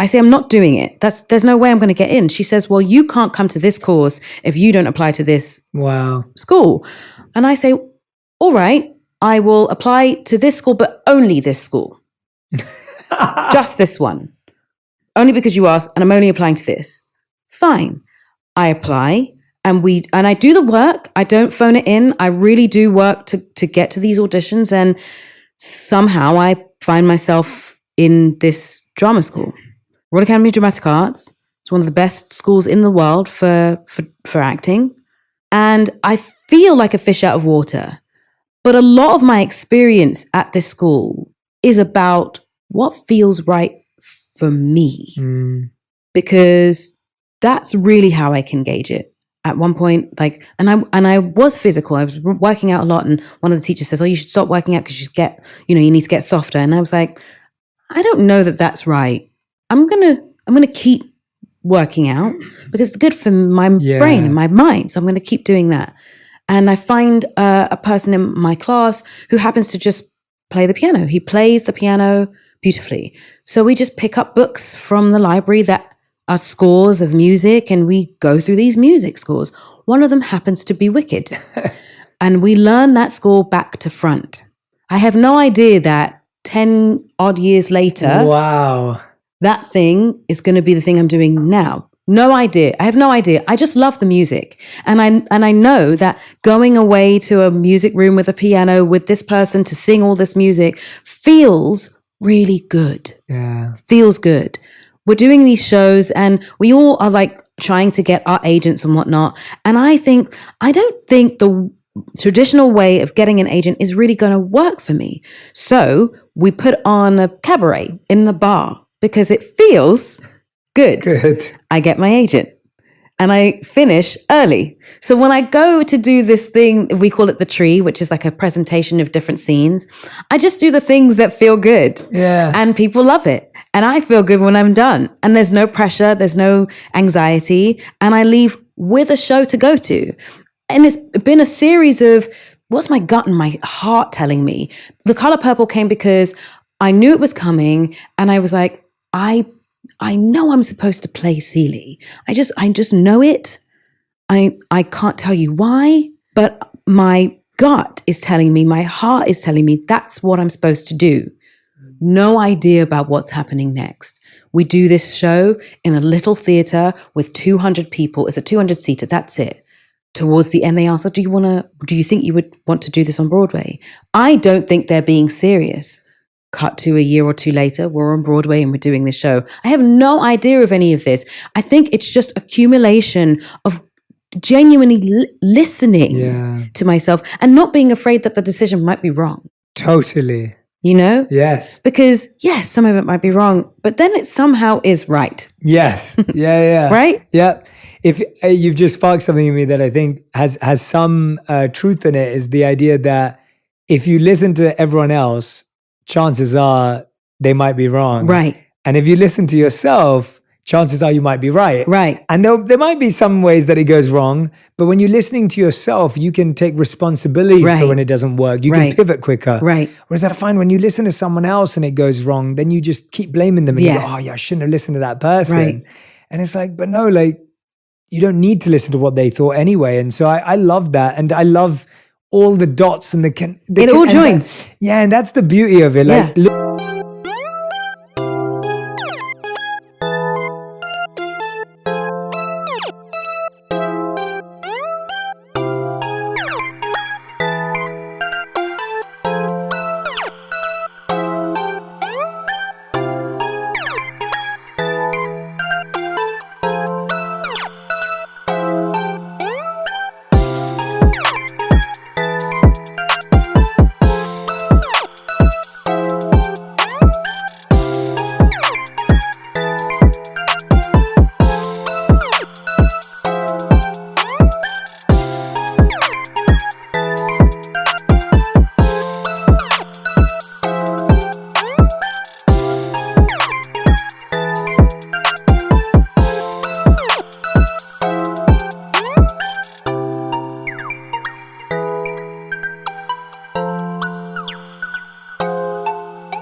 I say, I'm not doing it. There's no way I'm going to get in. She says, well, you can't come to this course if you don't apply to this school. And I say, all right, I will apply to this school, but only this school. Just this one. Only because you asked, and I'm only applying to this. Fine. I apply. And I do the work. I don't phone it in. I really do work to get to these auditions. And somehow I find myself in this drama school. Royal Academy of Dramatic Arts. It's one of the best schools in the world for acting. And I feel like a fish out of water. But a lot of my experience at this school is about what feels right for me, because that's really how I can gauge it. At one point, like, and I was physical. I was working out a lot, and one of the teachers says, "Oh, you should stop working out because you need to get softer." And I was like, I don't know that that's right. I'm gonna keep working out because it's good for my brain and my mind. So I'm gonna keep doing that. And I find a person in my class who happens to just play the piano. He plays the piano beautifully. So we just pick up books from the library that are scores of music, and we go through these music scores. One of them happens to be Wicked. And we learn that score back to front. I have no idea that 10 odd years later, wow, that thing is going to be the thing I'm doing now. No idea. I have no idea. I just love the music. And I know that going away to a music room with a piano with this person to sing all this music feels really good. Yeah. Feels good. We're doing these shows and we all are like trying to get our agents and whatnot. And I don't think the traditional way of getting an agent is really going to work for me. So we put on a cabaret in the bar because it feels good. I get my agent and I finish early. So when I go to do this thing, we call it the tree, which is like a presentation of different scenes. I just do the things that feel good. Yeah. And people love it. And I feel good when I'm done. And there's no pressure, there's no anxiety. And I leave with a show to go to. And it's been a series of, what's my gut and my heart telling me? The Color Purple came because I knew it was coming. And I was like, I know I'm supposed to play Celie. I just know it. I can't tell you why, but my gut is telling me, my heart is telling me that's what I'm supposed to do. No idea about what's happening next. We do this show in a little theater with 200 people. It's a 200-seater. That's it. Towards the end, they ask, do you think you would want to do this on Broadway? I don't think they're being serious. Cut to a year or two later, we're on Broadway and we're doing this show. I have no idea of any of this. I think it's just accumulation of genuinely listening to myself and not being afraid that the decision might be wrong. Totally. You know? Yes. Because, yes, some of it might be wrong, but then it somehow is right. Yes. Yeah. Right? Yeah. If you've just sparked something in me that I think has some truth in it, is the idea that if you listen to everyone else, chances are they might be wrong. Right. And if you listen to yourself, chances are you might be right. Right. And there might be some ways that it goes wrong, but when you're listening to yourself, you can take responsibility for when it doesn't work. You can pivot quicker. Right. Whereas I find when you listen to someone else and it goes wrong, then you just keep blaming them and you go, oh yeah, I shouldn't have listened to that person. Right. And it's like, but no, like you don't need to listen to what they thought anyway. And so I love that. And I love all the dots and it all joins. And that's the beauty of it. Like,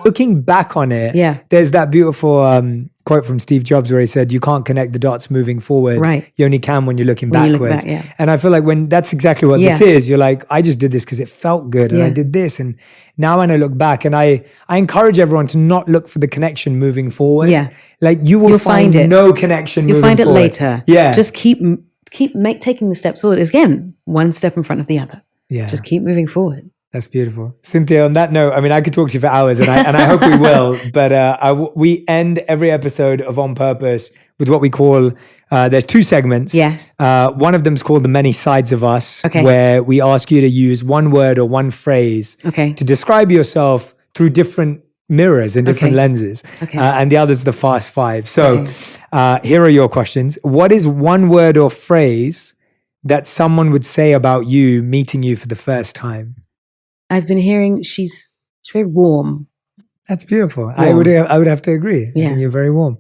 looking back on it, there's that beautiful quote from Steve Jobs where he said, you can't connect the dots moving forward. Right. You only can when you're looking backwards. And I feel like when that's exactly what this is, you're like, I just did this because it felt good and I did this. And now when I look back, and I encourage everyone to not look for the connection moving forward. Yeah. Like you'll find it. No connection moving forward. You'll find it later. Yeah. Just keep taking the steps forward. Again, one step in front of the other. Yeah. Just keep moving forward. That's beautiful. Cynthia, on that note, I mean, I could talk to you for hours and I hope we will, but we end every episode of On Purpose with what we call, there's 2 segments. Yes. One of them is called The Many Sides of Us, Okay. where we ask you to use one word or one phrase Okay. to describe yourself through different mirrors and different lenses. Okay. And the other is the Fast 5. So here are your questions. What is one word or phrase that someone would say about you meeting you for the first time? I've been hearing she's very warm. That's beautiful. I would have to agree. Yeah. I think you're very warm.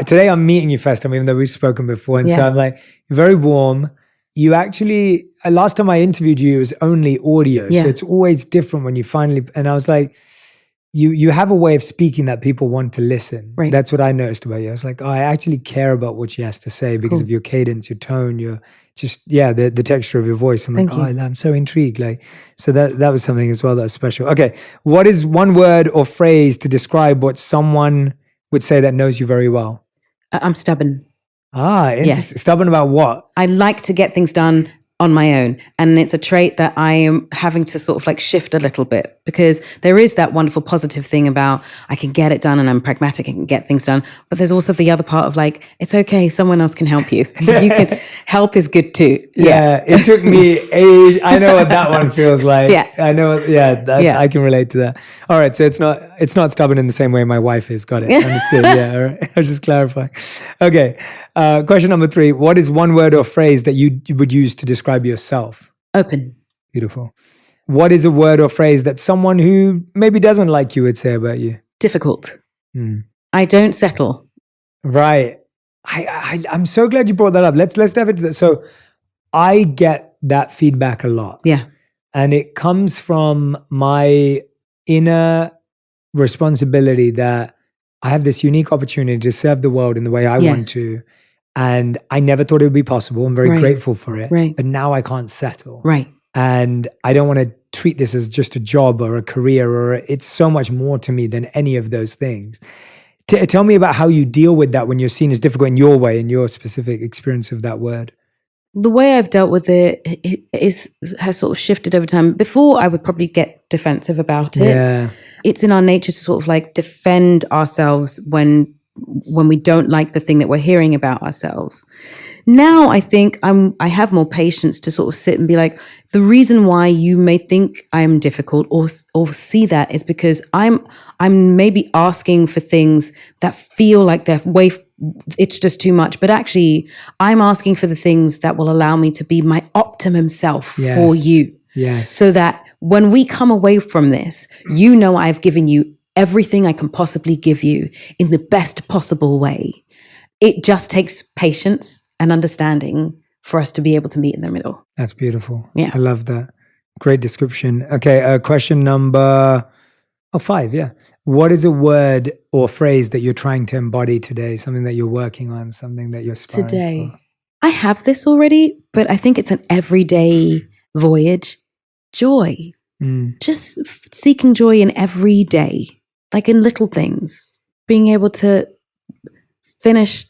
Today I'm meeting you first time, even though we've spoken before. And so Yeah. I'm like, you're very warm. You actually, last time I interviewed you, it was only audio. Yeah. So it's always different when you finally, and I was like, you have a way of speaking that people want to listen. Right. That's what I noticed about you. I was like, oh, I actually care about what she has to say because of your cadence, your tone, your just, the texture of your voice. I'm like, Thank you. I'm so intrigued. Like, so that was something as well that was special. Okay. What is one word or phrase to describe what someone would say that knows you very well? I'm stubborn. Interesting. Yes. Stubborn about what? I like to get things done on my own. And it's a trait that I am having to sort of like shift a little bit, because there is that wonderful positive thing about I can get it done and I'm pragmatic and can get things done. But there's also the other part of like, it's okay, someone else can help you. You can help is good too. Yeah, it took me I know what that one feels like. Yeah. I know. I can relate to that. All right, so it's not stubborn in the same way my wife is. Got it. Understood. Yeah, all right. I was just clarifying. Okay. Question number 3. What is one word or phrase that you would use to describe yourself? Open. Beautiful. What is a word or phrase that someone who maybe doesn't like you would say about you? Difficult. I don't settle. Right. I'm so glad you brought that up. Let's dive into that. So I get that feedback a lot. Yeah. And it comes from my inner responsibility that I have this unique opportunity to serve the world in the way I want to. And I never thought it would be possible. I'm very grateful for it. Right. But now I can't settle. Right. And I don't want to treat this as just a job or a career, or it's so much more to me than any of those things. Tell me about how you deal with that when you're seen as difficult in your way, in your specific experience of that word. The way I've dealt with it has sort of shifted over time. Before, I would probably get defensive about it. Yeah. It's in our nature to sort of like defend ourselves when we don't like the thing that we're hearing about ourselves. Now I think I have more patience to sort of sit and be like, the reason why you may think I'm difficult or see that is because I'm maybe asking for things that feel like it's just too much. But actually, I'm asking for the things that will allow me to be my optimum self for you. Yes. So that when we come away from this, you know I've given you everything I can possibly give you in the best possible way. It just takes patience and understanding for us to be able to meet in the middle. That's beautiful. Yeah. I love that. Great description. Okay, question number 5, yeah. What is a word or phrase that you're trying to embody today? Something that you're working on, something that you're aspiring Today. for? I have this already, but I think it's an everyday voyage. Joy. Just seeking joy in every day, like in little things. Being able to finish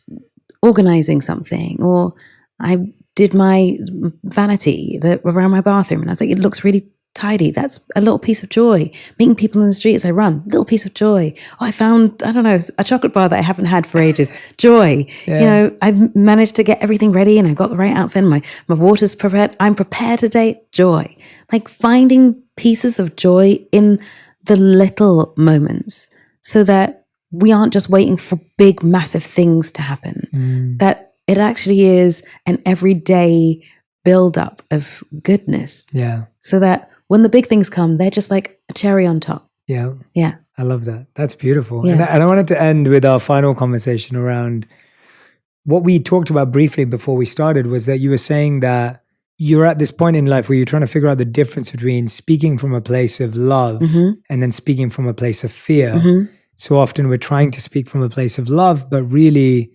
organizing something, or I did my vanity around my bathroom and I was like, it looks really tidy. That's a little piece of joy. Meeting people in the street as I run, little piece of joy. Oh, I found, I don't know, a chocolate bar that I haven't had for ages. Joy. Yeah. You know, I've managed to get everything ready and I got the right outfit. My water's prepared. I'm prepared today. Joy. Like finding pieces of joy in the little moments so that we aren't just waiting for big, massive things to happen. That it actually is an everyday buildup of goodness. Yeah. So that when the big things come, they're just like a cherry on top. Yeah. Yeah. I love that. That's beautiful. Yeah. And I wanted to end with our final conversation around what we talked about briefly before we started, was that you were saying that you're at this point in life where you're trying to figure out the difference between speaking from a place of love and then speaking from a place of fear. So often we're trying to speak from a place of love, but really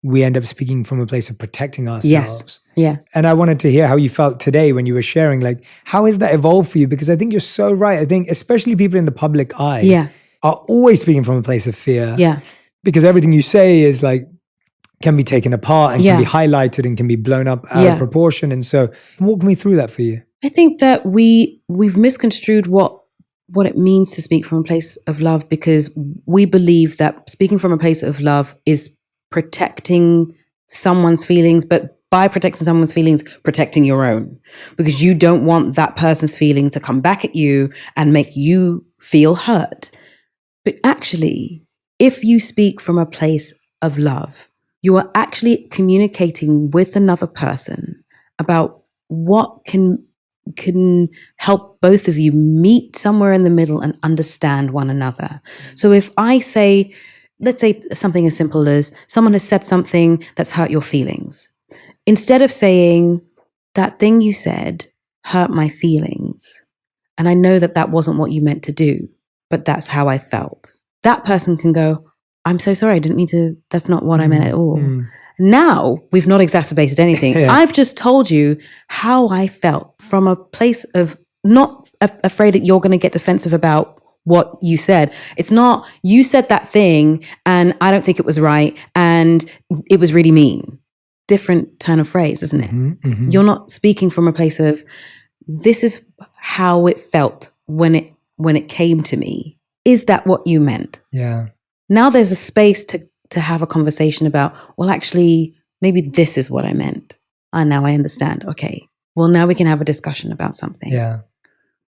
we end up speaking from a place of protecting ourselves. Yes. Yeah. And I wanted to hear how you felt today when you were sharing, like, how has that evolved for you? Because I think you're so right. I think especially people in the public eye are always speaking from a place of fear. Yeah. Because everything you say is like, can be taken apart and can be highlighted and can be blown up out of proportion. And so walk me through that for you. I think that we've misconstrued what it means to speak from a place of love, because we believe that speaking from a place of love is protecting someone's feelings, but by protecting someone's feelings, protecting your own, because you don't want that person's feeling to come back at you and make you feel hurt. But actually, if you speak from a place of love, you are actually communicating with another person about what can help both of you meet somewhere in the middle and understand one another. So if I say, let's say something as simple as someone has said something that's hurt your feelings, instead of saying, that thing you said hurt my feelings, and I know that that wasn't what you meant to do, but that's how I felt. That person can go, I'm so sorry, I didn't mean to, that's not what I meant at all. Now we've not exacerbated anything. Yeah. I've just told you how I felt from a place of not afraid that you're going to get defensive about what you said. It's not, you said that thing and I don't think it was right and it was really mean. Different turn of phrase, isn't it? You're not speaking from a place of, this is how it felt when it came to me. Is that what you meant? Yeah. Now there's a space to have a conversation about, well, actually, maybe this is what I meant. And now I understand. Okay. Well, now we can have a discussion about something. Yeah.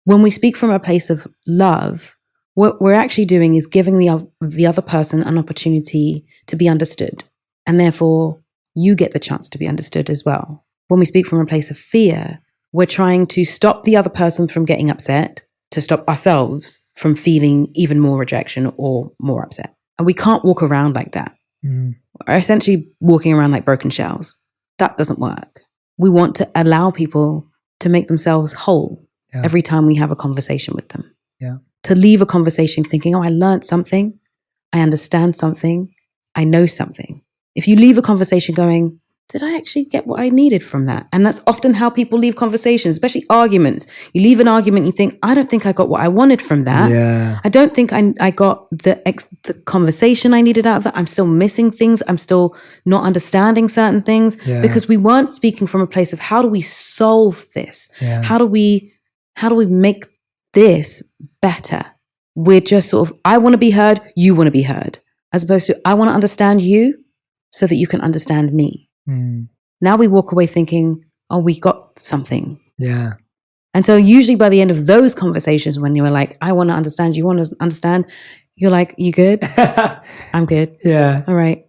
When we speak from a place of love, what we're actually doing is giving the other person an opportunity to be understood. And therefore, you get the chance to be understood as well. When we speak from a place of fear, we're trying to stop the other person from getting upset, to stop ourselves from feeling even more rejection or more upset. And we can't walk around like that. We're essentially walking around like broken shells. That doesn't work. We want to allow people to make themselves whole every time we have a conversation with them. Yeah. To leave a conversation thinking, oh, I learned something, I understand something, I know something. If you leave a conversation going, did I actually get what I needed from that? And that's often how people leave conversations, especially arguments. You leave an argument, you think, I don't think I got what I wanted from that. Yeah. I don't think I got the conversation I needed out of that. I'm still missing things. I'm still not understanding certain things because we weren't speaking from a place of, how do we solve this? Yeah. How do we make this better? We're just sort of, I want to be heard, you want to be heard, as opposed to, I want to understand you so that you can understand me. Now we walk away thinking, oh, we got something. Yeah. And so usually by the end of those conversations, when you're like, I want to understand, you want to understand, you're like, you good? I'm good. Yeah. All right.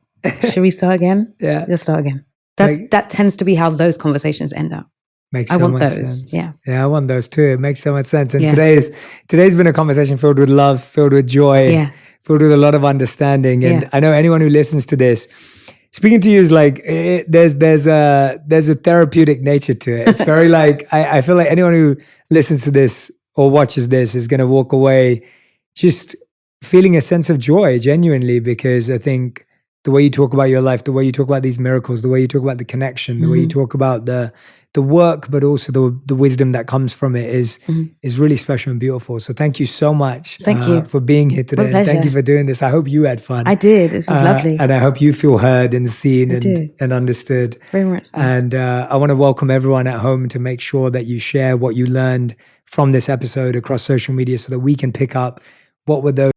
Should we start again? Yeah. Let's start again. That tends to be how those conversations end up. Makes I so want much those. sense. Yeah. Yeah, I want those too. It makes so much sense. And today's been a conversation filled with love, filled with joy, filled with a lot of understanding. And I know anyone who listens to this, speaking to you is like, there's a therapeutic nature to it. It's very like, I feel like anyone who listens to this or watches this is going to walk away just feeling a sense of joy, genuinely, because I think the way you talk about your life, the way you talk about these miracles, the way you talk about the connection, the way you talk about the work, but also the wisdom that comes from it is really special and beautiful. So thank you so much for being here today. And thank you for doing this. I hope you had fun. I did. This is lovely. And I hope you feel heard and seen and understood. Very much so. And I want to welcome everyone at home to make sure that you share what you learned from this episode across social media so that we can pick up what were those